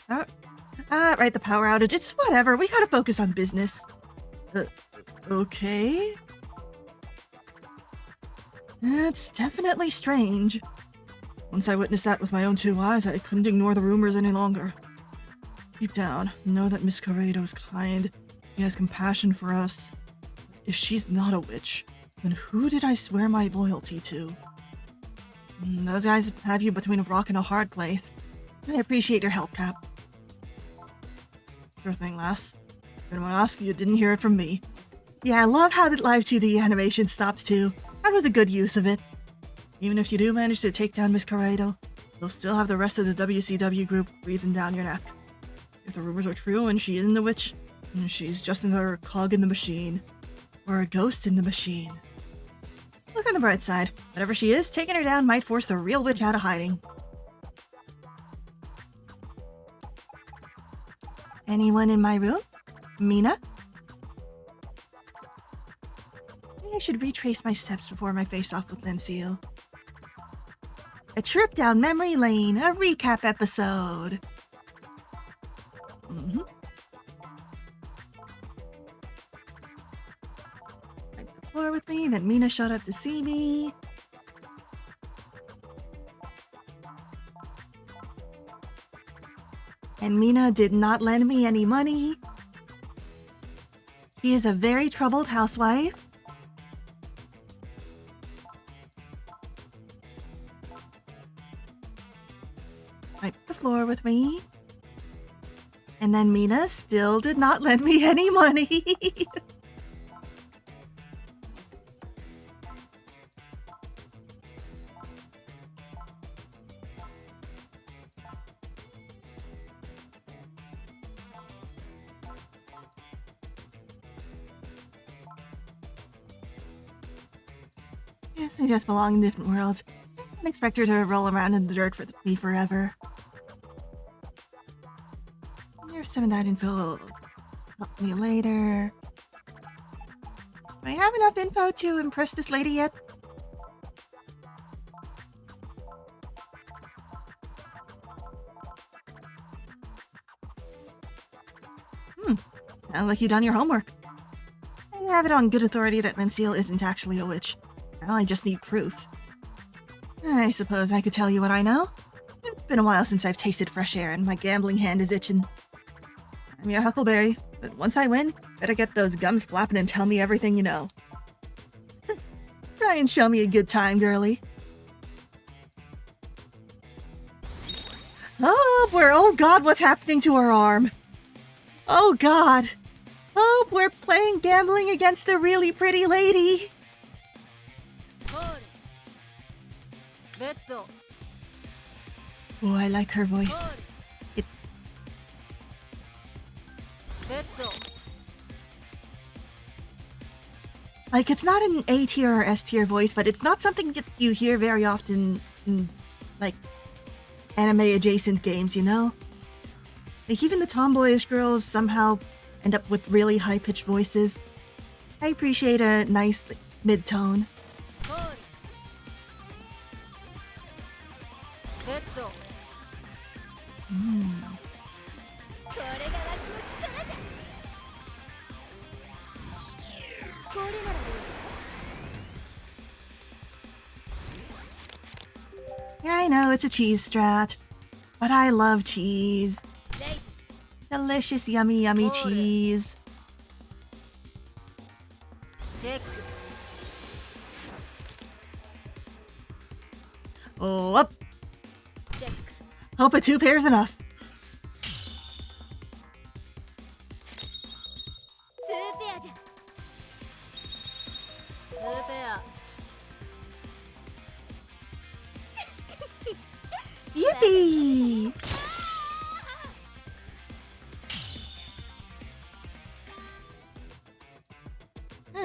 Right, the power outage. It's whatever. We gotta focus on business. Okay. That's definitely strange. Once I witnessed that with my own 2 eyes, I couldn't ignore the rumors any longer. Deep down, know that Miss Corrado's kind. She has compassion for us. If she's not a witch, then who did I swear my loyalty to? Those guys have you between a rock and a hard place. I appreciate your help, Cap. Sure thing, lass. If anyone asks, you didn't hear it from me. Yeah, I love how the Live 2D animation stopped too. That was a good use of it. Even if you do manage to take down Miss Corrado, you'll still have the rest of the WCW group breathing down your neck. If the rumors are true and she isn't a witch, she's just another cog in the machine. Or a ghost in the machine. Look on the bright side. Whatever she is, taking her down might force the real witch out of hiding. Anyone in my room? Mina? Maybe I should retrace my steps before my face-off with Lanceal. A trip down memory lane, a recap episode. Wipe the floor with me, then Mina showed up to see me. And Mina did not lend me any money. She is a very troubled housewife. Wipe the floor with me. And then Mina still did not lend me any money. Yes, I just belong in different worlds. I don't expect her to roll around in the dirt for me forever. Here's some of that info. Help me later. Do I have enough info to impress this lady yet? Sounds like you've done your homework. I have it on good authority that Lancille isn't actually a witch. Now I just need proof. I suppose I could tell you what I know. It's been a while since I've tasted fresh air and my gambling hand is itching. I'm your Huckleberry, but once I win, better get those gums flapping and tell me everything you know. Try and show me a good time, girlie. Oh god, what's happening to her arm? Oh god. Oh, we're playing gambling against the really pretty lady. Oh, I like her voice. It's not an A tier or S tier voice, but it's not something that you hear very often in, anime adjacent games, you know? Even the tomboyish girls somehow end up with really high-pitched voices. I appreciate a nice mid-tone. Yeah, I know it's a cheese strat, but I love cheese. Delicious, yummy, yummy cheese. Oh, up. Hope a 2 pair's enough. Yippee!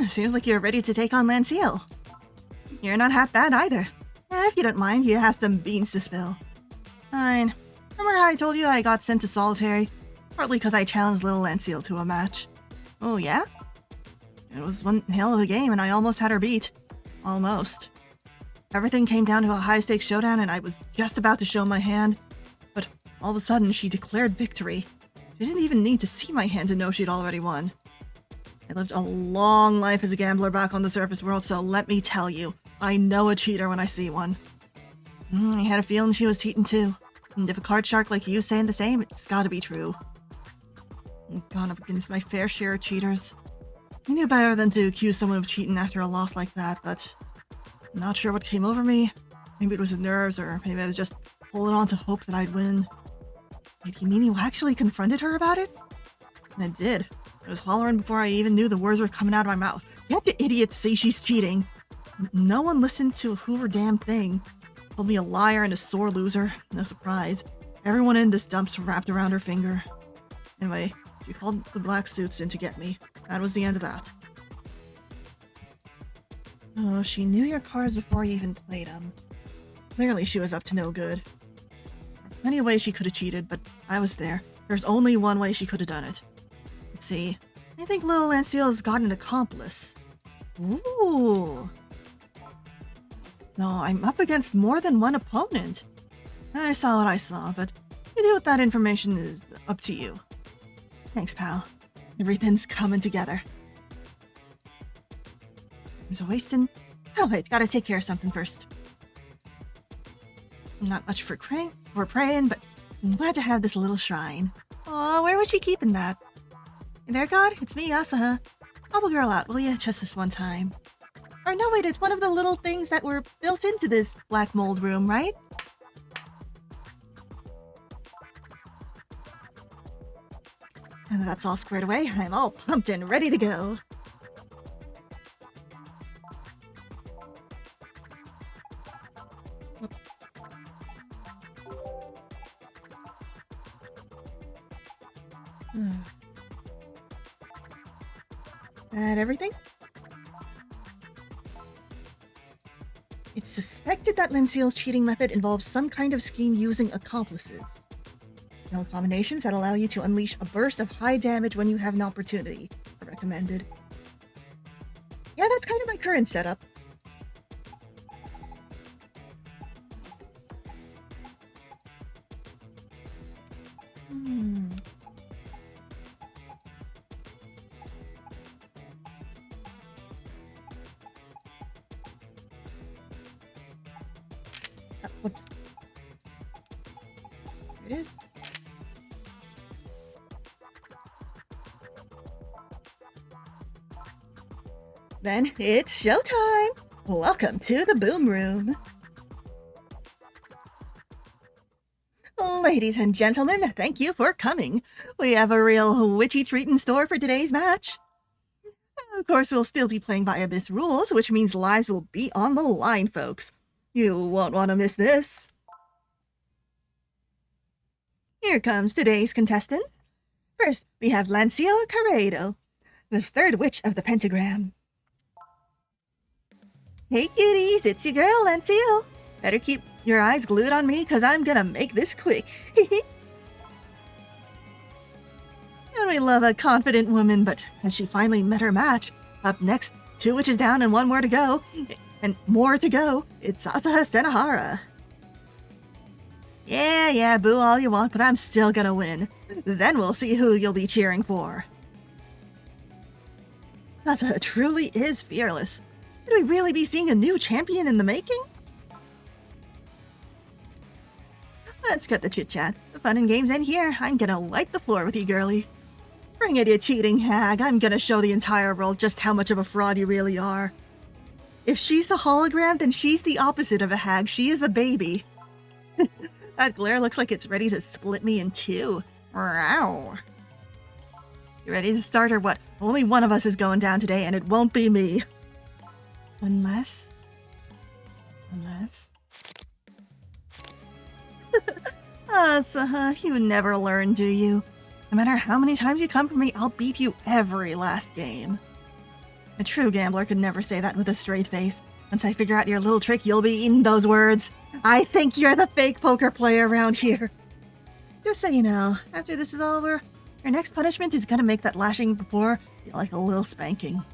Seems like you're ready to take on Lancille. You're not half bad either. If you don't mind, you have some beans to spill. Fine. Remember how I told you I got sent to solitary? Partly because I challenged little Lancille to a match. Oh yeah? It was one hell of a game and I almost had her beat. Almost. Everything came down to a high-stakes showdown and I was just about to show my hand. But all of a sudden, she declared victory. She didn't even need to see my hand to know she'd already won. I lived a long life as a gambler back on the surface world, so let me tell you, I know a cheater when I see one. I had a feeling she was cheating too. And if a card shark like you's saying the same, it's gotta be true. I've gone up against my fair share of cheaters. I knew better than to accuse someone of cheating after a loss like that, but I'm not sure what came over me. Maybe it was the nerves, or maybe I was just holding on to hope that I'd win. Wait, you mean you actually confronted her about it? And I did. I was hollering before I even knew the words were coming out of my mouth. You have the idiots say she's cheating. No one listened to a hoover damn thing. Called me a liar and a sore loser. No surprise. Everyone in this dump's wrapped around her finger. Anyway, she called the black suits in to get me. That was the end of that. Oh, she knew your cards before you even played them. Clearly she was up to no good. There are plenty of ways she could have cheated, but I was there. There's only one way she could have done it. Let's see. I think little Lancille's got an accomplice. Ooh. No, I'm up against more than one opponent. I saw what I saw, but what you do with that information is up to you. Thanks, pal. Everything's coming together. Time's a-wasting. Oh wait, gotta take care of something first. Not much for praying, but I'm glad to have this little shrine. Aw, where was she keeping that? Hey there, God, it's me, Asaha. Help a girl out, will you? Just this one time. Or no, wait, it's one of the little things that were built into this black mold room, right? And that's all squared away. I'm all pumped and ready to go. That everything? It's suspected that Lancille's cheating method involves some kind of scheme using accomplices. No combinations that allow you to unleash a burst of high damage when you have an opportunity are recommended. Yeah, that's kind of my current setup. Hmm. Whoops. There it is. Then it's showtime! Welcome to the Boom Room. Ladies and gentlemen, thank you for coming. We have a real witchy treat in store for today's match. Of course, we'll still be playing by Abyss rules, which means lives will be on the line, folks. You won't want to miss this. Here comes today's contestant. First, we have Lancio Carredo, the third witch of the pentagram. Hey cuties, it's your girl, Lancio. Better keep your eyes glued on me, cause I'm gonna make this quick. And we love a confident woman, but has she finally met her match? Up next, 2 witches down and 1 more to go. And more to go, it's Asaha Senahara. Yeah, boo all you want, but I'm still gonna win. Then we'll see who you'll be cheering for. Asaha truly is fearless. Could we really be seeing a new champion in the making? Let's cut the chit-chat. The fun and games end here. I'm gonna wipe the floor with you, girlie. Bring it, you cheating hag. I'm gonna show the entire world just how much of a fraud you really are. If she's a hologram, then she's the opposite of a hag. She is a baby. That glare looks like it's ready to split me in 2. Wow. You ready to start or what? Only one of us is going down today, and it won't be me. Unless... Asaha, you never learn, do you? No matter how many times you come for me, I'll beat you every last game. A true gambler could never say that with a straight face. Once I figure out your little trick, you'll be eating those words. I think you're the fake poker player around here. Just so you know, after this is over, your next punishment is gonna make that lashing before feel like a little spanking.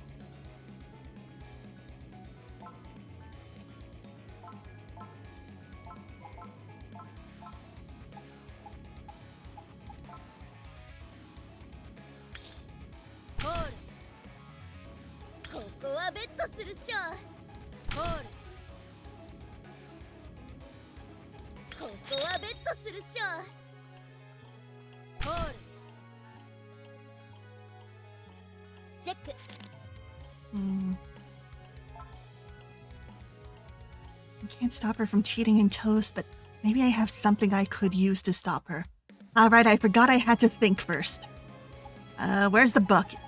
I can't stop her from cheating in Toast, but maybe I have something I could use to stop her. Alright, I forgot I had to think first. Where's the bucket?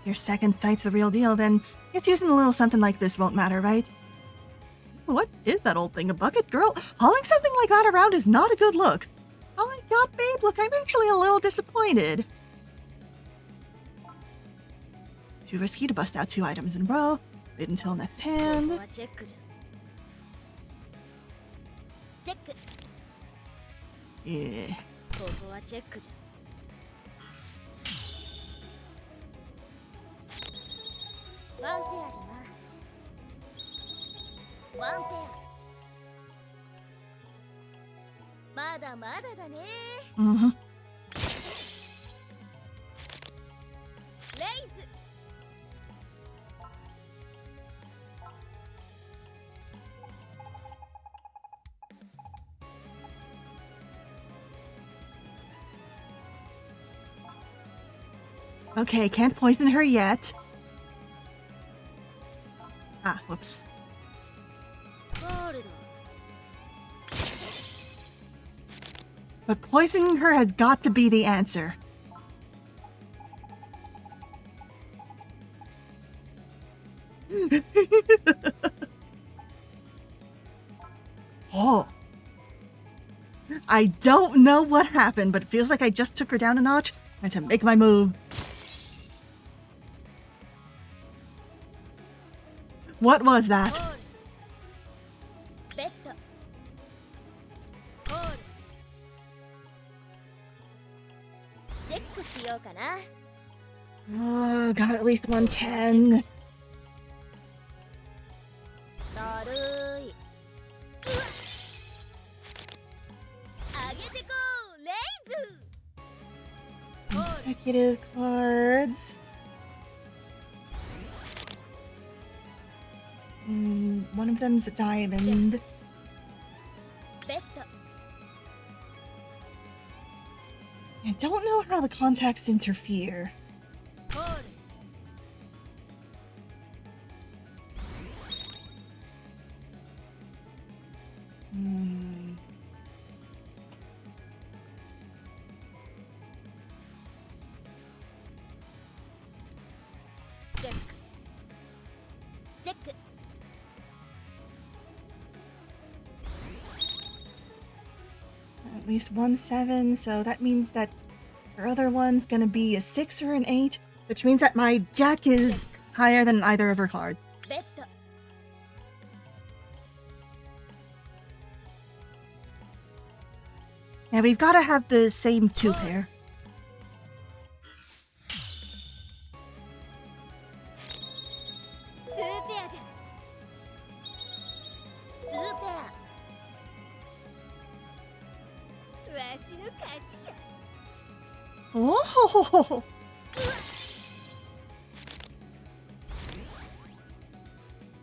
Your second sight's the real deal, then guess using a little something like this won't matter, right? What is that old thing, a bucket? Girl, hauling something like that around is not a good look. Oh my god, babe, look, I'm actually a little disappointed. Too risky to bust out 2 items in a row. Wait until next hand. Yeah. Mm-hmm. Okay, can't poison her yet. Ah, whoops. But poisoning her has got to be the answer. Oh. I don't know what happened, but it feels like I just took her down a notch. And to make my move. What was that? least 110. だるい。上げてこうレイズ。 Consecutive cards. One of them's a diamond. ベッド。 I don't know how the contacts interfere. ホール。 チェック。チェック。 At least 1-7, so that means that her other one's gonna be a 6 or an 8, which means that my jack is higher than either of her cards. ベッド。 Now we've gotta have the same 2 pair. ツーペアじゃ。ツーペア。わしの勝ちじゃ。 Oh!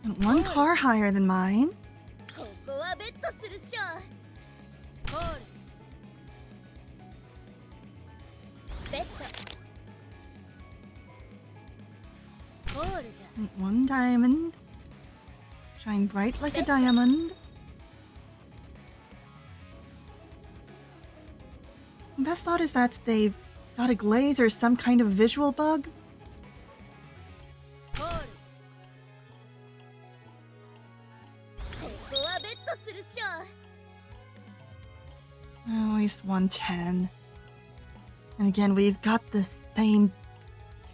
And 1 car higher than mine. ここはベッドするっしょ。ホール。ベッド。ホールじゃ。 And 1 diamond. Shine bright like a diamond. Best thought is that they've got a glaze or some kind of visual bug. ホール。ここはベッドするっしょ。 At least 110. And again, we've got the same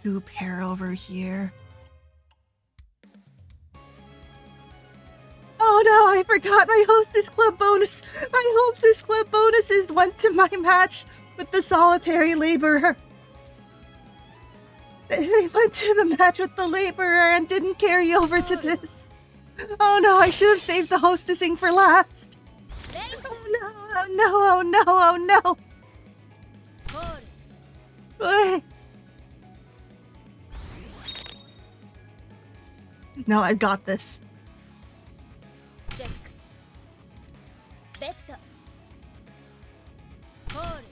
2 pair over here. Oh no, I forgot my Hostess Club bonus! My Hostess Club bonuses went to my match with the Solitary Laborer. They went to the match with the Laborer and didn't carry over to this. Oh no, I should have saved the hostessing for last. Oh no, oh no, oh no, oh no. ホール。 Ugh. No, I've got this. チェック。ベッド。ホール。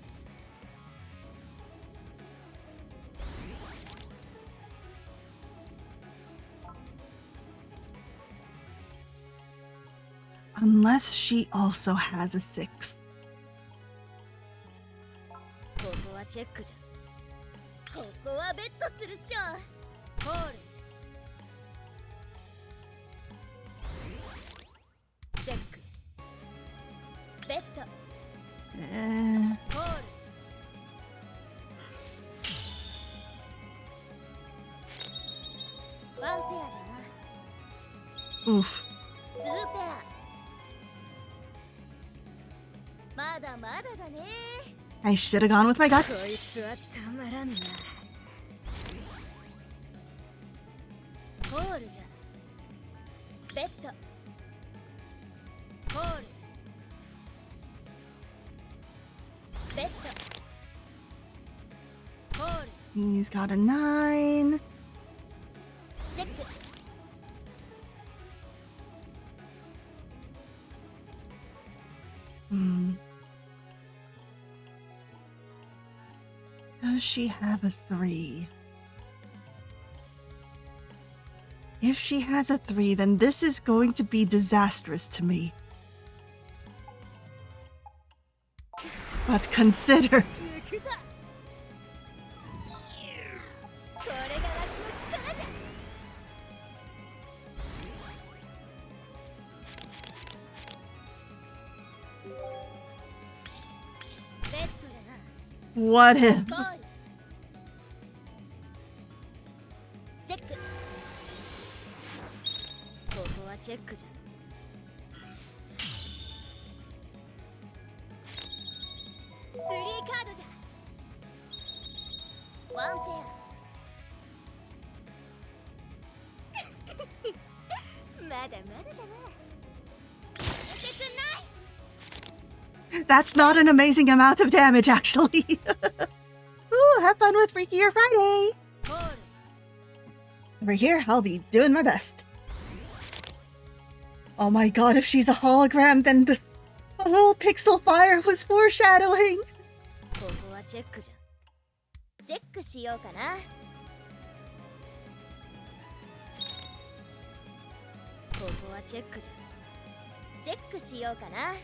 Unless she also has a 6. ここはチェックじゃ。ここはベッドするっしょ。ホール。チェック。ベッド。ホール。ワンペアじゃな。 Oof. ツーペア。まだまだだね。 I should have gone with my こ gut. いつはたまらんな。ホールじゃ。ベッド。ホール。ベッド。ホール。 He's got a 9. チェック。 Does she have a 3? If she has a 3, then this is going to be disastrous to me. But consider... 行くぞ。これがわしの力じゃ。 ベッドだな。 What if? ボール。チェック。ここはチェックじゃ。スリーカードじゃ。ワンペア。まだまだじゃな。負けてない。 That's not an amazing amount of damage, actually. Ooh, have fun with Freakier Friday. Over here, I'll be doing my best. Oh my god, if she's a hologram, then the whole pixel fire was foreshadowing. ここはチェックじゃ。チェックしようかな。ここはチェックじゃ。チェックしようかな。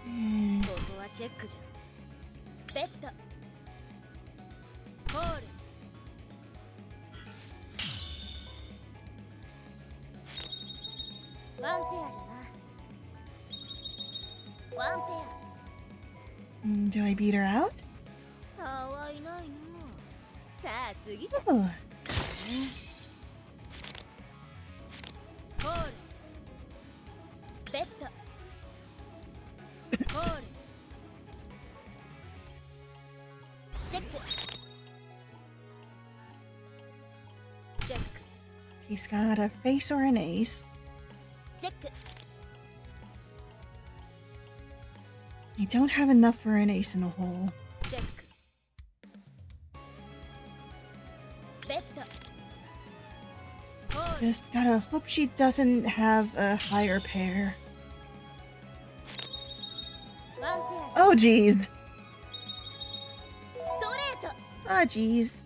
ここはチェックじゃ。ベッド。ホール。ワンペアじゃな。ワンペア。Do I beat her out? かわいないの。さあ次じゃ。 Oh. ホール。ベッド。ホール。チェック。チェック。 She's got a face or an ace. チェック。 I don't have enough for an ace in a hole. チェック。ベッド。ホール。 Just gotta hope she doesn't have a higher pair. ワンペアじゃ。 Oh, jeez. ストレート。 Ah, jeez.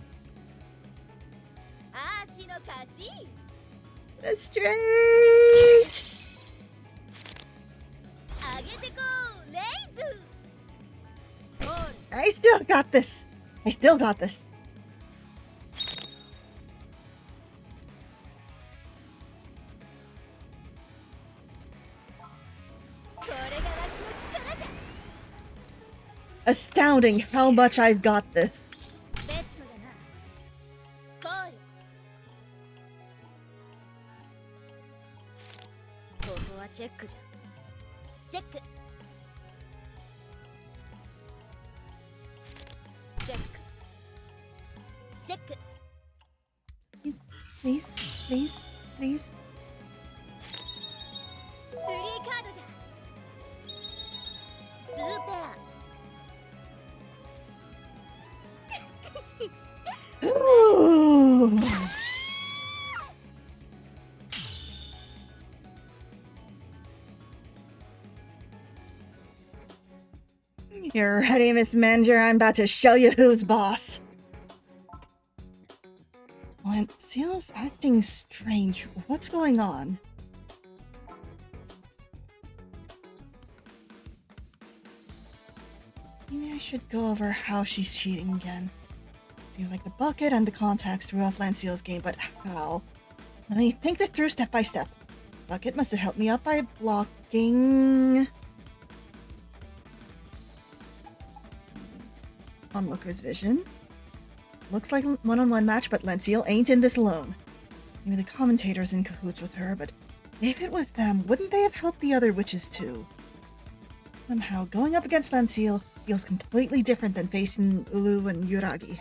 アーシの勝ち。 Straight. 上げてこうレイズ。ホール。 I still got this. I still got this. これがラクの力じゃ。 Astounding how much I've got this. ベッドだな。コール。ここはチェックじゃ。チェック。チェック。チェック。 Please, please, please, please. スリーカードじゃ。ツーペア。 Ooh. You're ready, Miss Manager. I'm about to show you who's boss. Seal's acting strange. What's going on? Maybe I should go over how she's cheating again. Seems like the bucket and the contacts threw off Lancille's game, but how? Let me think this through step by step. Bucket must have helped me out by blocking... Onlooker's vision. Looks like a one-on-one match, but Lancille ain't in this alone. Maybe the commentator's in cahoots with her, but if it was them, wouldn't they have helped the other witches too? Somehow, going up against Lancille feels completely different than facing Ulu and Yuragi.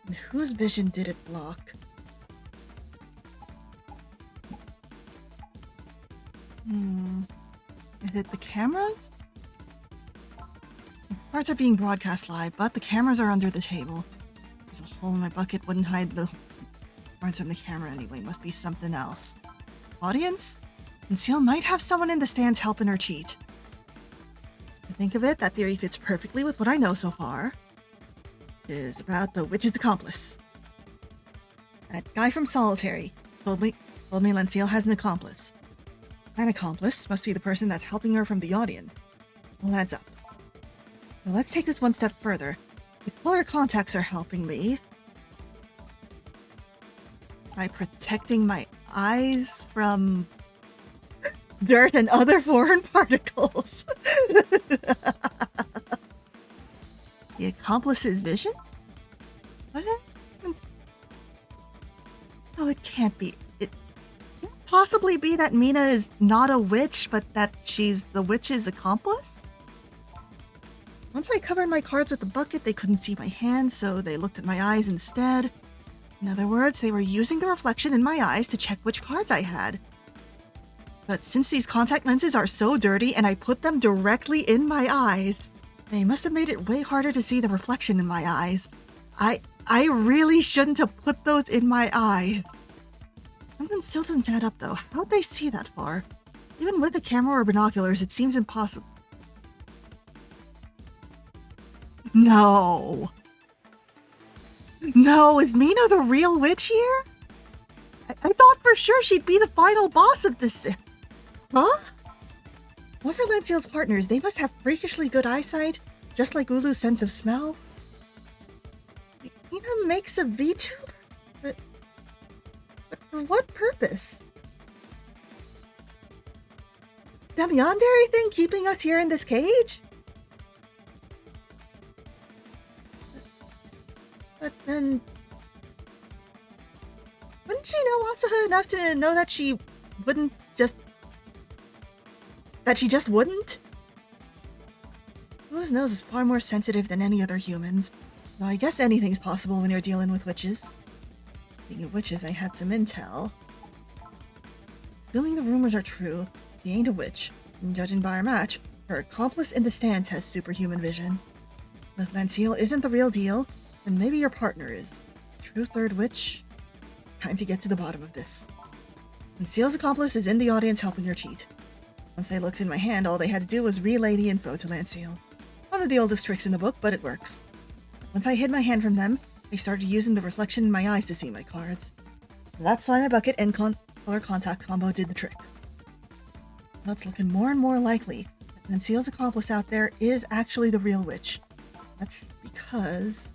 And whose vision did it block? Is it the cameras? Parts are being broadcast live, but the cameras are under the table. There's a hole in my bucket, wouldn't hide the parts from the camera anyway. Must be something else. Audience? Lancille might have someone in the stands helping her cheat. To think of it, that theory fits perfectly with what I know so far. It is about the witch's accomplice. That guy from Solitary told me Lancille has an accomplice. An accomplice must be the person that's helping her from the audience. All adds up. Well, let's take this one step further. The color contacts are helping me by protecting my eyes from dirt and other foreign particles. The accomplice's vision? What? Oh, it can't be. It can't possibly be that Mina is not a witch, but that she's the witch's accomplice? Once I covered my cards with the bucket, they couldn't see my hands, so they looked at my eyes instead. In other words, they were using the reflection in my eyes to check which cards I had. But since these contact lenses are so dirty and I put them directly in my eyes, they must have made it way harder to see the reflection in my eyes. I really shouldn't have put those in my eyes. Something still doesn't add up though. How'd they see that far? Even with a camera or binoculars, it seems impossible. No. No, is Mina the real witch here? I thought for sure she'd be the final boss of this. Huh? What for Lanciel's partners? They must have freakishly good eyesight, just like Ulu's sense of smell. Mina makes a vtuber? But for what purpose? Is that yandere thing keeping us here in this cage? But then... wouldn't she know Asaha enough to know that she wouldn't just... that she just wouldn't? Ulu's nose is far more sensitive than any other humans. Though I guess anything's possible when you're dealing with witches. Speaking of witches, I had some intel. Assuming the rumors are true, she ain't a witch, and judging by our match, her accomplice in the stands has superhuman vision. If Lanciel isn't the real deal, then maybe your partner is. True third witch? Time to get to the bottom of this. Lanciel's accomplice is in the audience helping her cheat. Once I looked in my hand, all they had to do was relay the info to Lanciel. One of the oldest tricks in the book, but it works. Once I hid my hand from them, I started using the reflection in my eyes to see my cards. That's why my bucket and color contact combo did the trick. Now it's looking more and more likely that Lanciel's accomplice out there is actually the real witch. That's because...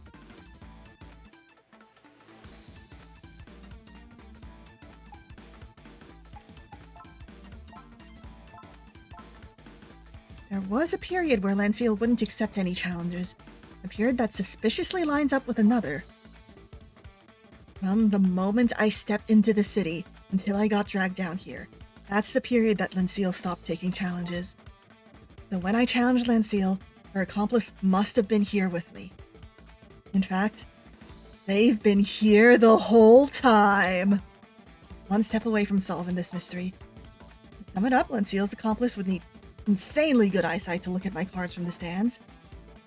there was a period where Lanciel wouldn't accept any challenges. A period that suspiciously lines up with another. From the moment I stepped into the city until I got dragged down here, that's the period that Lanciel stopped taking challenges. So when I challenged Lanciel, her accomplice must have been here with me. In fact, they've been here the whole time. Just one step away from solving this mystery. To sum it up, Lanciel's accomplice would need insanely good eyesight to look at my cards from the stands.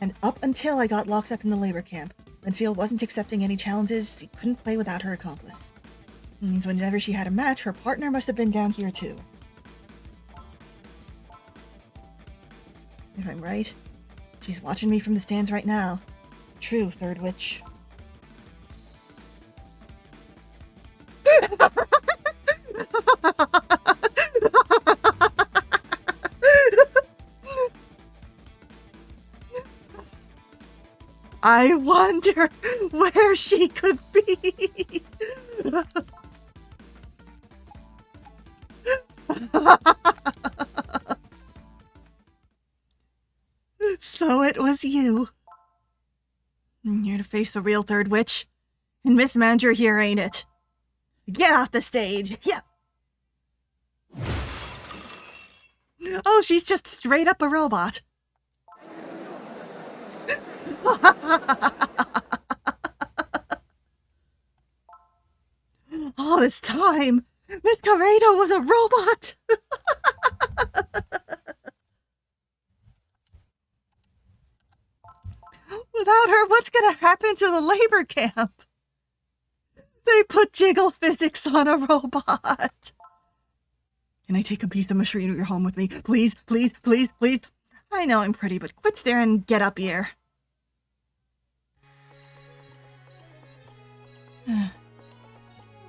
And up until I got locked up in the labor camp, Lanciel wasn't accepting any challenges. She couldn't play without her accomplice. It means whenever she had a match, her partner must have been down here too. If I'm right, she's watching me from the stands right now. True third witch. I wonder where she could be. So it was you. You're to face the real third witch. And Miss Manager here, ain't it? Get off the stage. Yeah. Oh, she's just straight up a robot. All this time, Miss Carrado was a robot. Without her, what's gonna happen to the labor camp? They put jiggle physics on a robot. Can I take a piece of machinery home with me? Please, please, please, please. I know I'm pretty, but quit staring and get up here.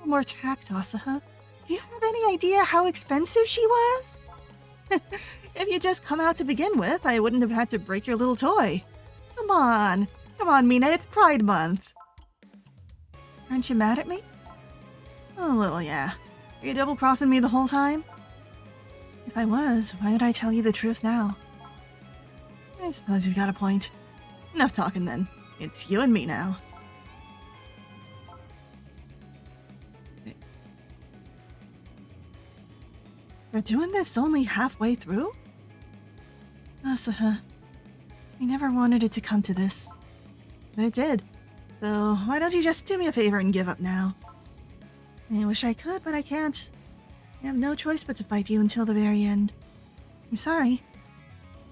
More tact, Asaha. Do you have any idea how expensive she was? If you just come out to begin with, I wouldn't have had to break your little toy. Come on, Mina, it's Pride Month. Aren't you mad at me? A little, yeah. Are you double-crossing me the whole time? If I was, why would I tell you the truth now? I suppose you've got a point. Enough talking then. It's you and me now. They're doing this only halfway through? Asaha, I never wanted it to come to this. But it did. So why don't you just do me a favor and give up now? I wish I could, but I can't. I have no choice but to fight you until the very end. I'm sorry,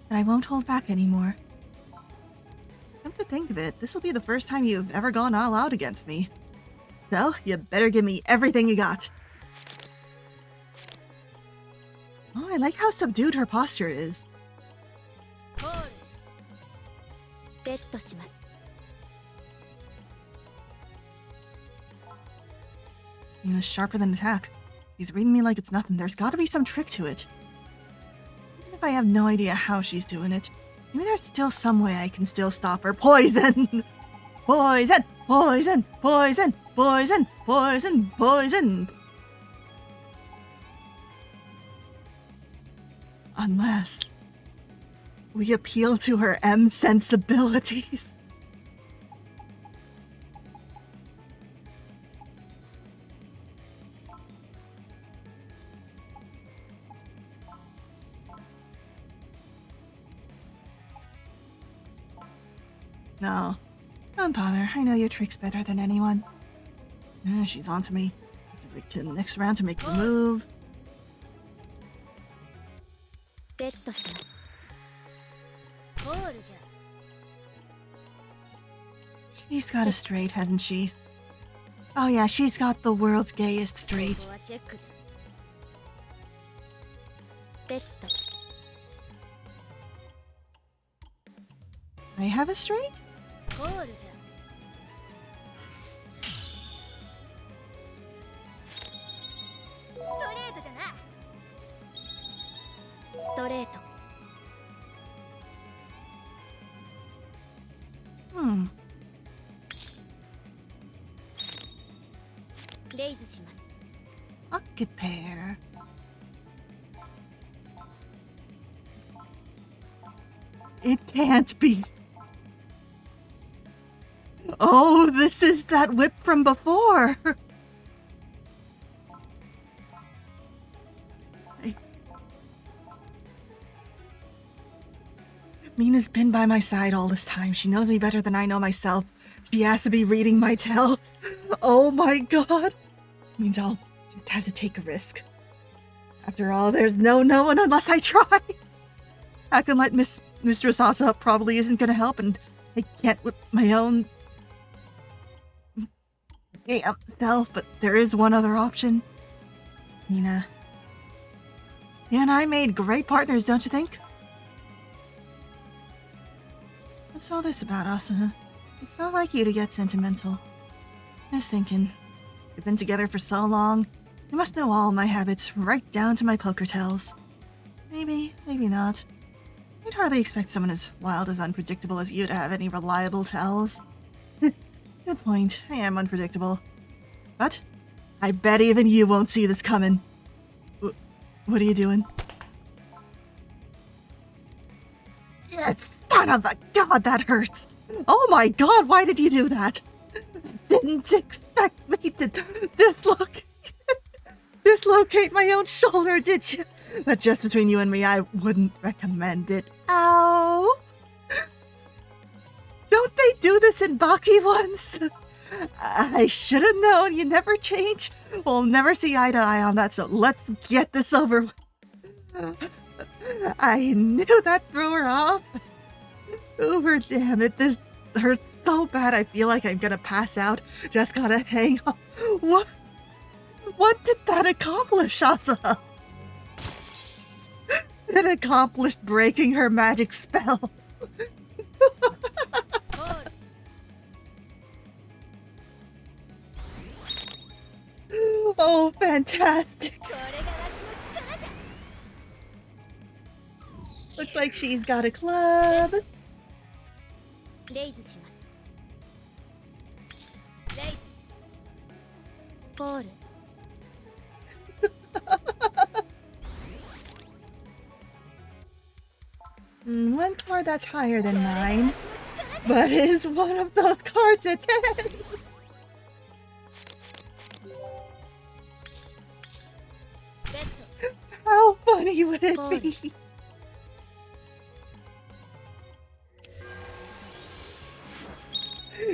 but I won't hold back anymore. Come to think of it, this will be the first time you've ever gone all out against me. So, you better give me everything you got. Oh, I like how subdued her posture is. ベットします。 You know, sharper than attack. He's reading me like it's nothing. There's gotta be some trick to it. Even if I have no idea how she's doing it, maybe there's still some way I can still stop her. Poison! Poison! Poison! Poison! Poison! Poison! Poison! Unless we appeal to her M sensibilities. No, don't bother. I know your tricks better than anyone. She's on to me. Have to wait till the next round to make the move. ベットします。ゴールじゃ。 She's got a straight, hasn't she? Oh yeah, she's got the world's gayest straight. ここはチェックじゃ。ベット。 I have a straight? ゴールじゃ。ストレートじゃな。ストレート。 レイズします。 Pocket pair. It can't be. Oh, this is that whip from before. Mina's been by my side all this time. She knows me better than I know myself. She has to be reading my tells. Oh my god. Means I'll just have to take a risk. After all, there's no one unless I try. Acting like Mistress Asa probably isn't gonna help, and I can't with my own damn self, but there is one other option. Mina. You and I made great partners, don't you think? What's all this about, Asa? It's not like you to get sentimental. I was thinking, we've been together for so long, you must know all my habits, right down to my poker tells. Maybe, maybe not. I'd hardly expect someone as wild as unpredictable as you to have any reliable tells. Good point, I am unpredictable. But, I bet even you won't see this coming. What are you doing? Yes, son of a god, that hurts! Oh my god, why did you do that? Didn't expect me to dislocate my own shoulder, did you? But just between you and me, I wouldn't recommend it. Ow! Don't they do this in Baki ones? I should have known, you never change. We'll never see eye to eye on that, so let's get this over with. I knew that'd throw her off. Uber, damn it, this hurts so bad I feel like I'm gonna pass out. Just gotta hang on. What did that accomplish, Asa? It accomplished breaking her magic spell. Oh, fantastic. Looks like she's got a club. レイズします。レイズ。ボール。 One card that's higher than mine, but is one of those cards at 10. How funny would it be?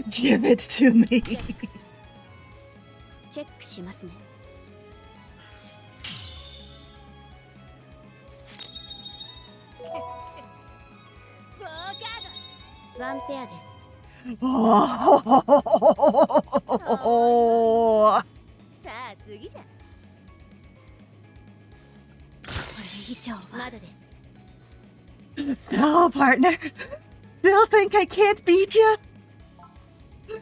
Give it to me. チェックしますね。ワンペアです。Oh. さあ次じゃ。これ以上はまだです。So, partner, still think I can't beat you?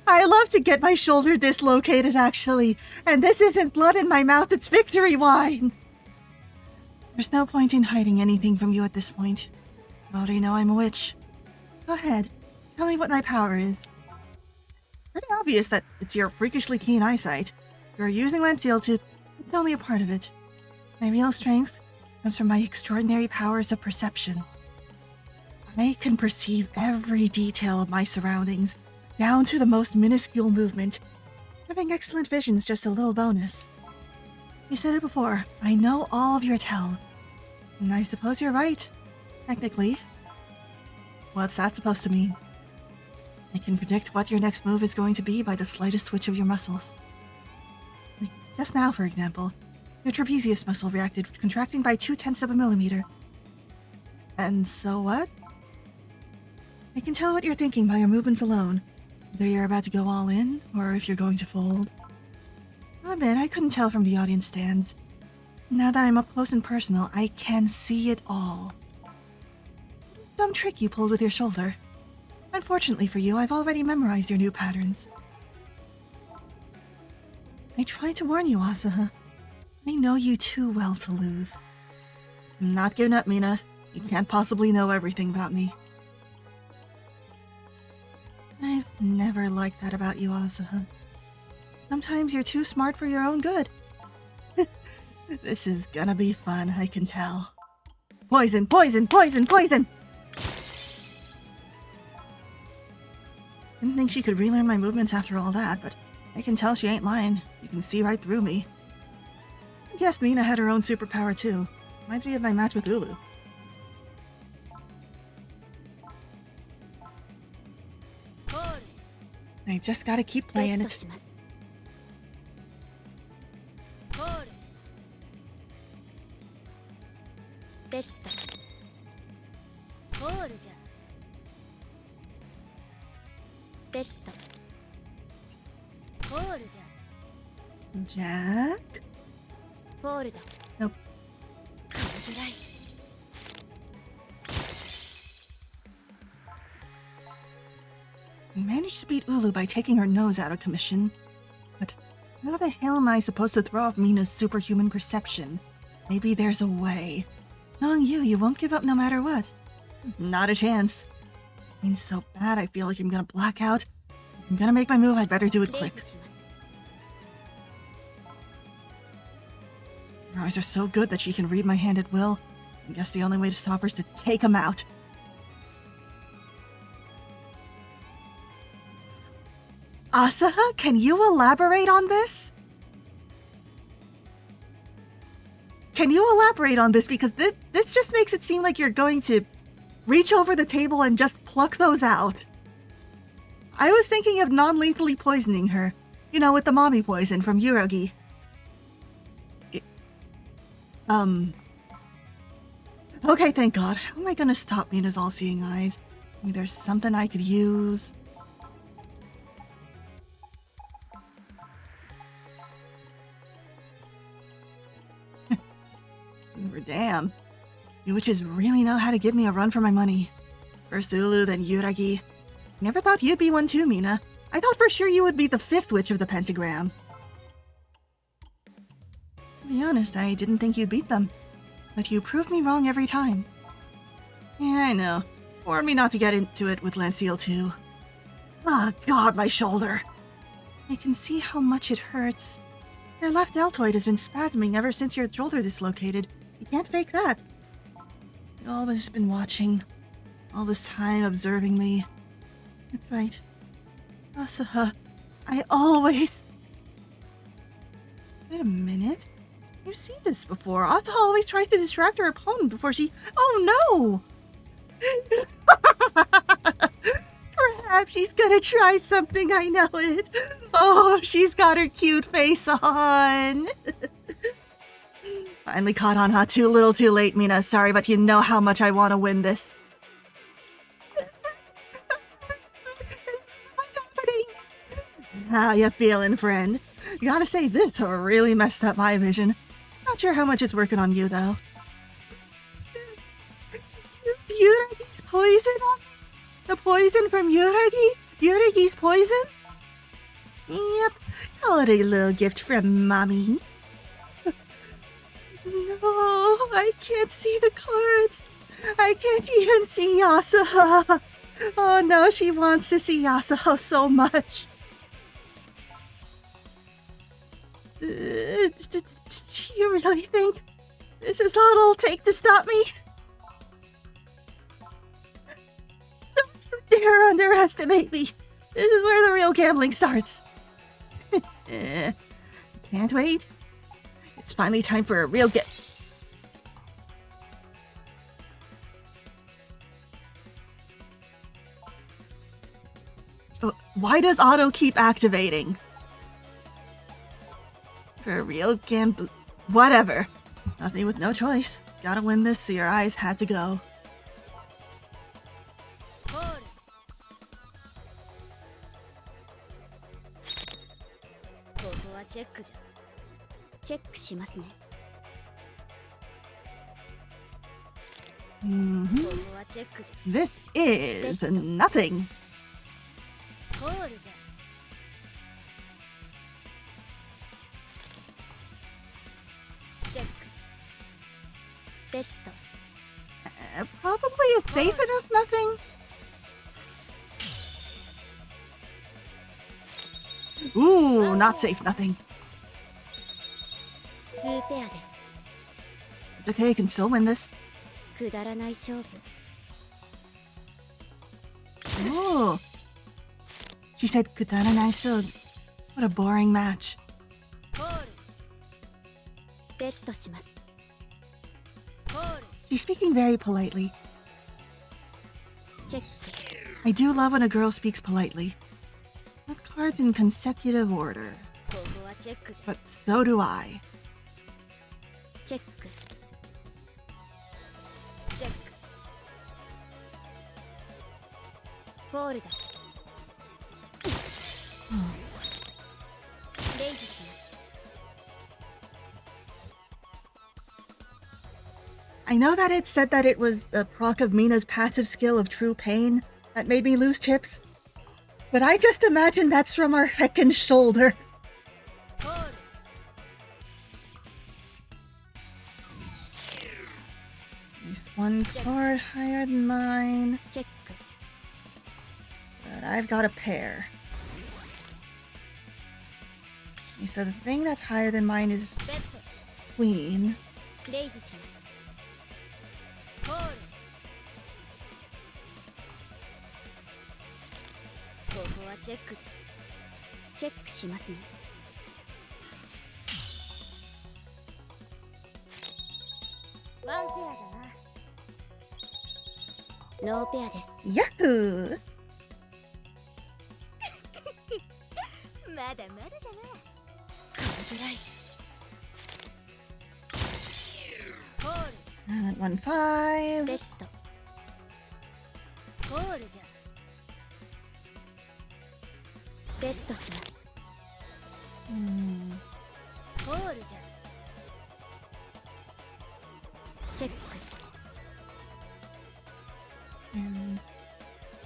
I love to get my shoulder dislocated, actually, and this isn't blood in my mouth, it's victory wine. There's no point in hiding anything from you at this point. You already know I'm a witch. Go ahead, tell me what my power is. Pretty obvious that it's your freakishly keen eyesight. You're using Lentiel to... It's only a part of it. My real strength comes from my extraordinary powers of perception. I can perceive every detail of my surroundings, down to the most minuscule movement. Having excellent vision's just a little bonus. You said it before, I know all of your tells. And I suppose you're right. Technically. What's that supposed to mean? I can predict what your next move is going to be by the slightest twitch of your muscles. Like just now, for example, your trapezius muscle reacted, contracting by 0.2 of a millimeter. And so what? I can tell what you're thinking by your movements alone. Whether you're about to go all in, or if you're going to fold. I admit, I couldn't tell from the audience stands. Now that I'm up close and personal, I can see it all. Some trick you pulled with your shoulder. Unfortunately for you, I've already memorized your new patterns. I tried to warn you, Asaha. I know you too well to lose. I'm not giving up, Mina. You can't possibly know everything about me. I've never liked that about you, Asaha. Sometimes you're too smart for your own good. This is gonna be fun, I can tell. Poison, poison, poison, poison! Didn't think she could relearn my movements after all that, but I can tell she ain't lying. You can see right through me. I guess Mina had her own superpower too. Reminds me of my match with Ulu. I just gotta keep playing it. Jack? Nope. I managed to beat Ulu by taking her nose out of commission. But how the hell am I supposed to throw off Mina's superhuman perception? Maybe there's a way. Knowing you won't give up no matter what. Not a chance. It's so bad I feel like I'm gonna black out. If I'm gonna make my move, I'd better do it quick. Her eyes are so good that she can read my hand at will. I guess the only way to stop her is to take them out. Asaha, can you elaborate on this? Can you elaborate on this? Because this just makes it seem like you're going to reach over the table and just pluck those out. I was thinking of non-lethally poisoning her. You know, with the mommy poison from Yurogi. Okay, thank God. How am I gonna stop Mina's all-seeing eyes? Maybe there's something I could use. Damn. You witches really know how to give me a run for my money. First Ulu, then Yuragi. Never thought you'd be one too, Mina. I thought for sure you would be the 5th witch of the pentagram. To be honest, I didn't think you'd beat them. But you proved me wrong every time. Yeah, I know. Warned me not to get into it with Lanciel too. Ah, God, my shoulder. I can see how much it hurts. Your left deltoid has been spasming ever since your shoulder dislocated. You can't fake that. You've always been watching. All this time observing me. That's right. Asaha, I always... Wait a minute. You've seen this before. Asaha always tries to distract her opponent before she... Oh no! crap, she's gonna try something, I know it. Oh, she's got her cute face on. Finally caught on, huh? Too little too late, Mina. Sorry, but you know how much I want to win this. What's happening? How you feeling, friend? You gotta say, this really messed up my vision. Not sure how much it's working on you, though. Yuragi's poison on me? The poison from Yuragi? Yuragi's poison? Yep, call it a little gift from Mommy. No, I can't see the cards. I can't even see Yasuho. Oh no, she wants to see Yasuho so much. Do you really think this is all it'll take to stop me? Don't you dare underestimate me. This is where the real gambling starts. Can't wait. It's finally time for a real get. Why does auto keep activating? For a real gamble. Whatever. Left me with no choice. Gotta win this, so your eyes had to go. This is nothing. Probably a safe enough nothing. Ooh, not safe nothing. It's okay, I can still win this. Oh. She said kudaranai shogu. What a boring match. She's speaking very politely. I do love when a girl speaks politely. With cards in consecutive order. But so do I. I know that it said that it was a proc of Mina's passive skill of True Pain that made me lose chips, but I just imagine that's from our heckin' shoulder. At least one card higher than mine. But I've got a pair. Okay, so the thing that's higher than mine is Queen. Yahoo! まだまだじゃな。And 1-5. ベッド。コールじゃ。ベッドします。コールじゃ。チェック。And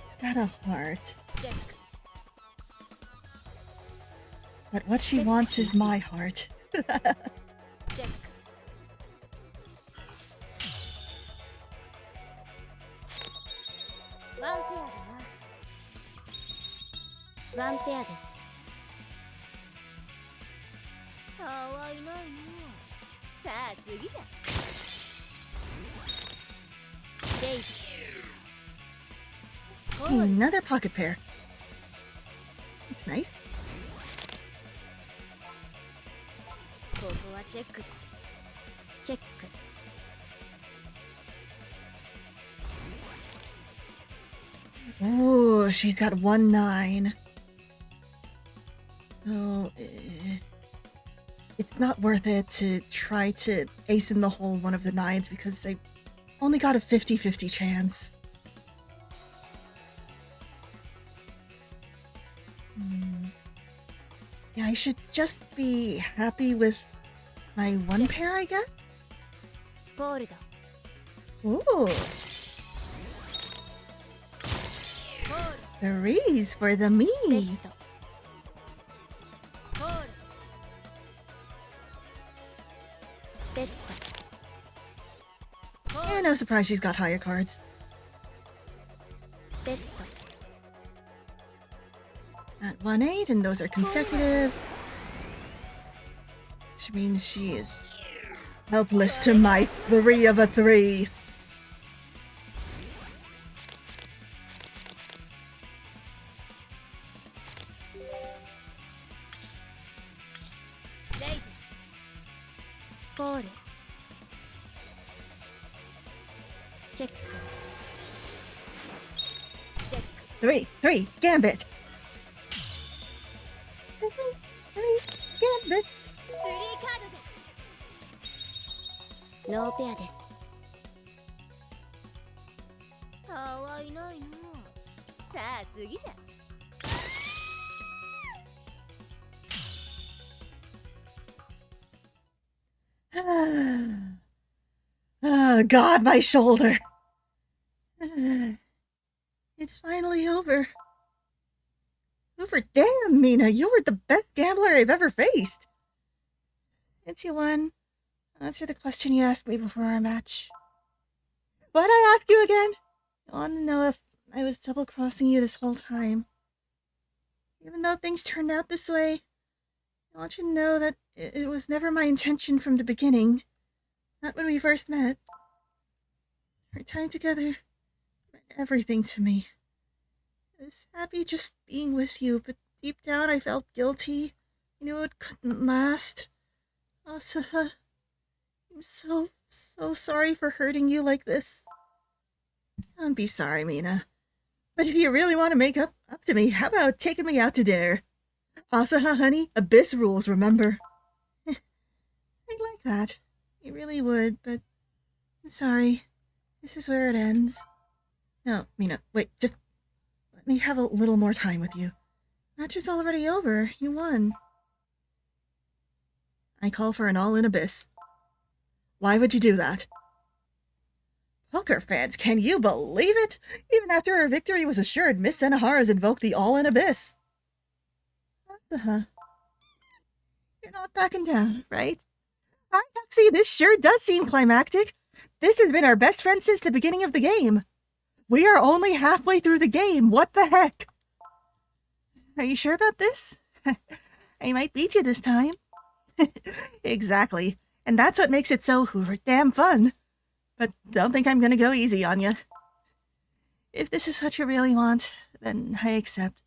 it's got a heart. チェック。 But what she wants is my heart. チェック。ワンペアじゃな。ワンペアです。かわいないの。さあ次じゃ。レイジ。 Another pocket pair. It's nice. ここはチェックじゃ。チェック。Oh, she's got 1-9. So, it's not worth it to try to ace in the hole one of the 9s because I only got a 50-50 chance. Yeah, I should just be happy with my 1 pair, I guess? ボールド Ooh. 3s for the ベッ me. ドボールベッ Yeah, no surprise she's got higher cards. ドベッ At 1-8, and those are consecutive. Which means she is helpless to my 3 of a 3.ドボールチェックチェック 3, Gambit. 3, Gambit. スリーカードじゃノーペアですかわいないのさあ次じゃ Oh, God, my shoulder. It's finally over. Over, damn, Mina, you were the best gambler I've ever faced. Since you won, answer the question you asked me before our match. What'd I ask you again? I want to know if I was double-crossing you this whole time. Even though things turned out this way, I want you to know that it was never my intention from the beginning. Not when we first met. Our time together meant everything to me. I was happy just being with you, but deep down I felt guilty. I knew it couldn't last. Asa, I'm so sorry for hurting you like this. Don't be sorry, Mina. But if you really want to make up to me, how about taking me out to dinner? Asaha, honey, Abyss rules, remember? I'd like that. I really would, but I'm sorry. This is where it ends. No, Mina, wait, just let me have a little more time with you. Match is already over. You won. I call for an all-in Abyss. Why would you do that? Poker fans, can you believe it? Even after her victory was assured, Miss Senahara's invoked the all-in Abyss. What the huh? You're not backing down, right? I see, this sure does seem climactic. This has been our best friend since the beginning of the game. We are only halfway through the game. What the heck? Are you sure about this? I might beat you this time. Exactly. And that's what makes it so damn fun. But don't think I'm gonna go easy on you. If this is what you really want, then I accept.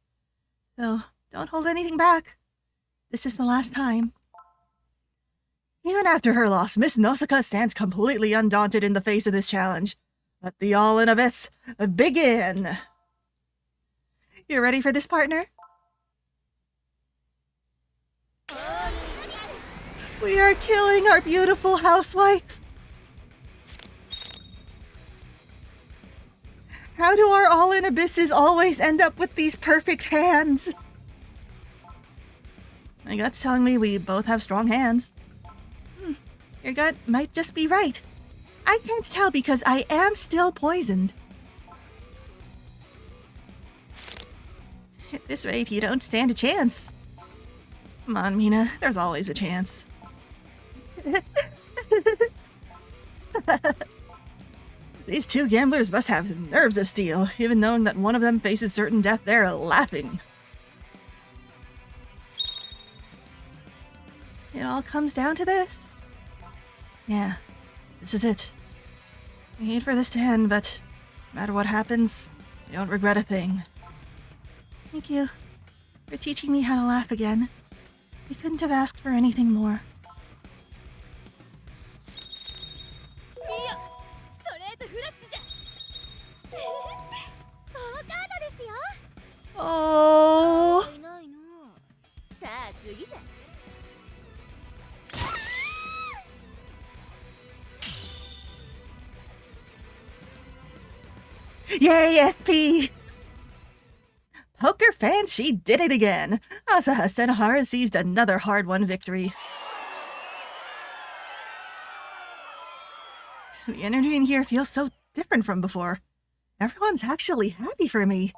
So don't hold anything back. This is the last time. Even after her loss, Miss Nausicaa stands completely undaunted in the face of this challenge. Let the all-in Abyss begin! You ready for this, partner? We are killing our beautiful housewife! How do our all-in Abysses always end up with these perfect hands? My gut's telling me we both have strong hands. Your gut might just be right. I can't tell because I am still poisoned. At this rate, you don't stand a chance. Come on, Mina. There's always a chance. These two gamblers must have nerves of steel, even knowing that one of them faces certain death. They're laughing. It all comes down to this. Yeah, this is it. I hate for this to end, but no matter what happens, I don't regret a thing. Thank you for teaching me how to laugh again. I couldn't have asked for anything more. いやストレートフラッシュじゃパワーカードでさあ次じゃ。Yay, SP! Poker fan, she did it again! Asaha Senohara seized another hard-won victory. The energy in here feels so different from before. Everyone's actually happy for me.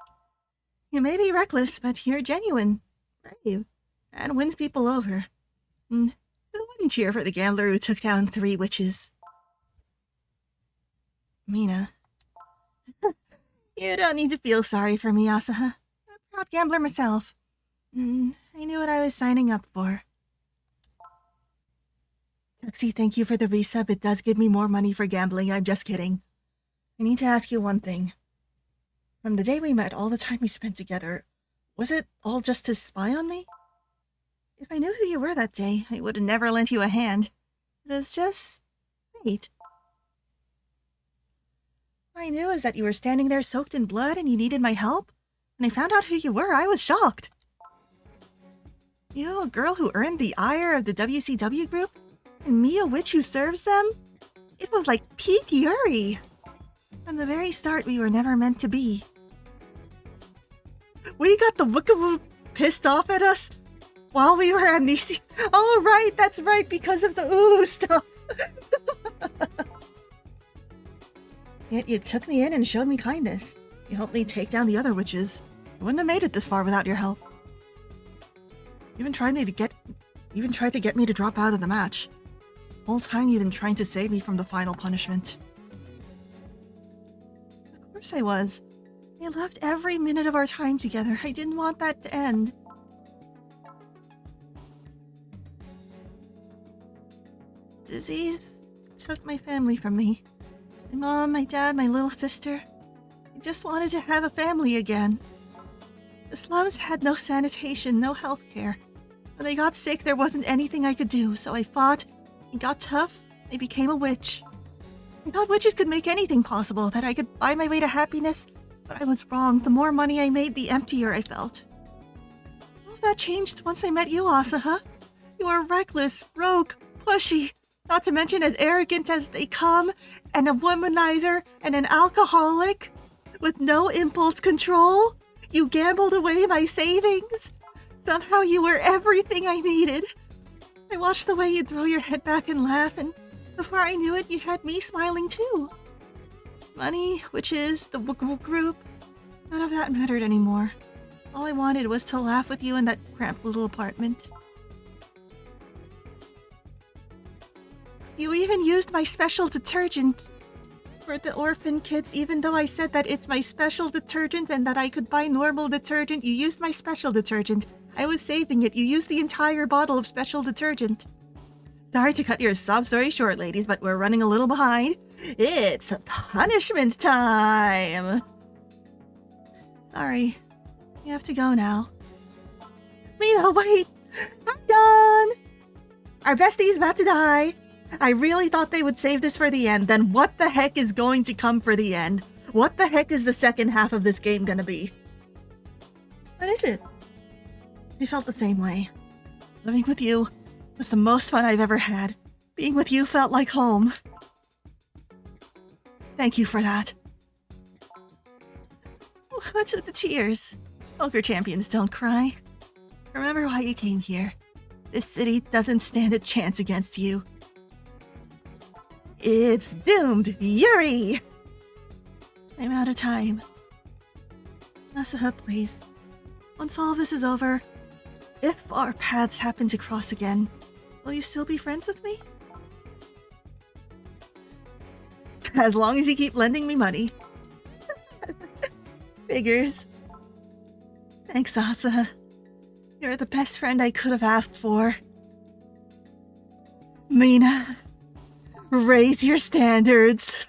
You may be reckless, but you're genuine, brave, and wins people over. And who wouldn't cheer for the gambler who took down 3 witches? Mina. You don't need to feel sorry for me, Asaha. I'm a proud gambler myself. I knew what I was signing up for. Tuxie, thank you for the resub. It does give me more money for gambling. I'm just kidding. I need to ask you one thing. From the day we met, all the time we spent together, was it all just to spy on me? If I knew who you were that day, I would have never lent you a hand. It was just fate. All I knew is that you were standing there soaked in blood and you needed my help. When I found out who you were, I was shocked. You, a girl who earned the ire of the WCW group? And me, a witch who serves them? It was like peak Yuri. From the very start, we were never meant to be. We got the Wookaboo pissed off at us while we were amnesia. Oh, right, that's right, because of the Ulu stuff. Yet you took me in and showed me kindness. You helped me take down the other witches. I wouldn't have made it this far without your help. You even tried to get me to drop out of the match. The whole time you've been trying to save me from the final punishment. Of course I was. I loved every minute of our time together. I didn't want that to end. Disease took my family from me. My mom, my dad, my little sister. I just wanted to have a family again. The slums had no sanitation, no health care. When I got sick, there wasn't anything I could do, so I fought. I got tough. I became a witch. I thought witches could make anything possible, that I could buy my way to happiness. But I was wrong. The more money I made, the emptier I felt. All that changed once I met you, Asaha. You are reckless, rogue, pushy, not to mention as arrogant as they come, and a womanizer, and an alcoholic. With no impulse control, you gambled away my savings. Somehow you were everything I needed. I watched the way you'd throw your head back and laugh, and before I knew it, you had me smiling too. Money, witches, the group, none of that mattered anymore. All I wanted was to laugh with you in that cramped little apartment. You even used my special detergent for the orphan kids, even though I said that it's my special detergent and that I could buy normal detergent. You used my special detergent. I was saving it. You used the entire bottle of special detergent. Sorry to cut your sob story short, ladies, but we're running a little behind. It's punishment time! Sorry. You have to go now. Mina, wait! I'm done! Our bestie's about to die. I really thought they would save this for the end. Then what the heck is going to come for the end? What the heck is the second half of this game gonna be? What is it? I felt the same way. Living with you was the most fun I've ever had. Being with you felt like home. Thank you for that. What's with the tears? Poker champions don't cry. Remember why you came here. This city doesn't stand a chance against you. It's doomed, Yuri! I'm out of time. Asaha, please. Once all of this is over, if our paths happen to cross again, will you still be friends with me? As long as you keep lending me money. Figures. Thanks, Asaha. You're the best friend I could have asked for. Mina, raise your standards.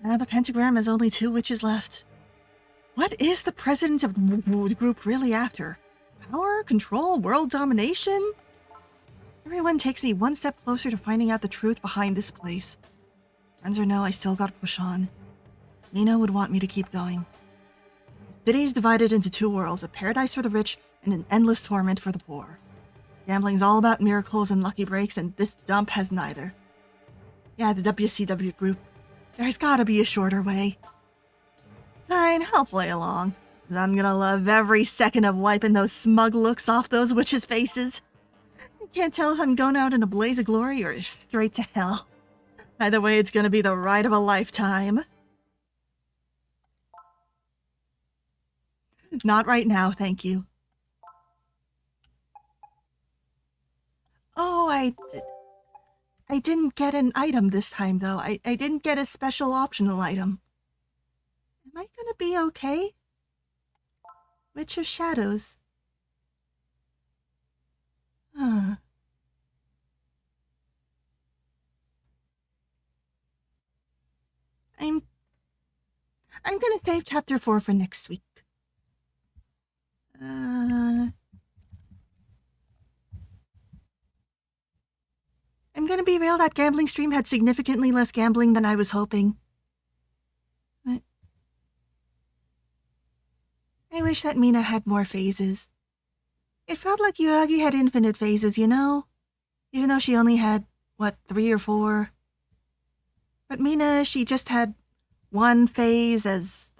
Now the pentagram has only 2 witches left. What is the president of the group really after? Power, control, world domination? Everyone takes me one step closer to finding out the truth behind this place. Friends or no, I still gotta push on. Mina would want me to keep going. The city is divided into 2 worlds, a paradise for the rich and an endless torment for the poor. Gambling's all about miracles and lucky breaks, and this dump has neither. Yeah, the WCW group. There's gotta be a shorter way. Fine, I'll play along. I'm gonna love every second of wiping those smug looks off those witches' faces. Can't tell if I'm going out in a blaze of glory or straight to hell. Either way, it's gonna be the ride of a lifetime. Not right now, thank you. Oh, I didn't get an item this time, though. I didn't get a special optional item. Am I gonna be okay? Witch of Shadows. Huh. I'm gonna save chapter 4 for next week. I'm gonna be real, that gambling stream had significantly less gambling than I was hoping. I wish that Mina had more phases. It felt like Yagi had infinite phases, you know? Even though she only had, 3 or 4? But Mina, she just had one phase as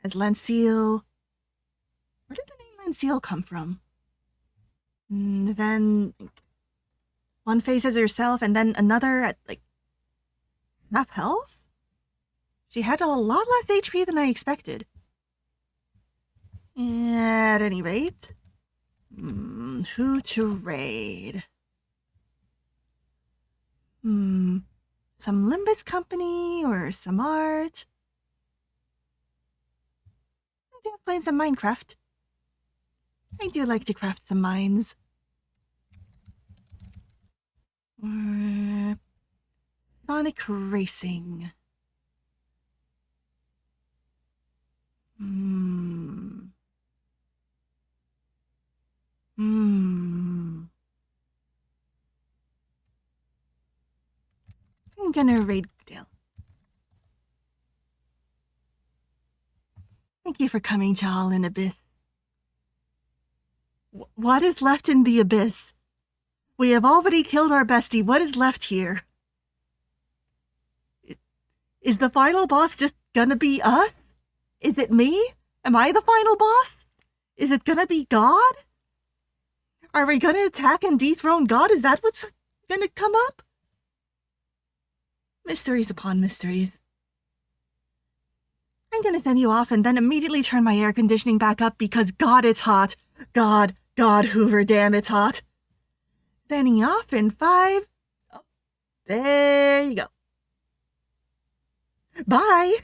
Lancille. Where did the name Lancille come from? And then one phase as herself, and then another at, half health? She had a lot less HP than I expected. At any rate, who to raid? Some Limbus company or some art? I think I've played some Minecraft. I do like to craft some mines. Sonic Racing. I'm gonna raid Dale. Thank you for coming to All in Abyss. What is left in the Abyss? We have already killed our bestie. What is left here? Is the final boss just gonna be us? Is it me? Am I the final boss? Is it gonna be God? Are we gonna attack and dethrone God? Is that what's gonna come up? Mysteries upon mysteries. I'm gonna send you off and then immediately turn my air conditioning back up because God, it's hot. God, Hoover, damn, it's hot. Sending you off in 5. Oh, there you go. Bye.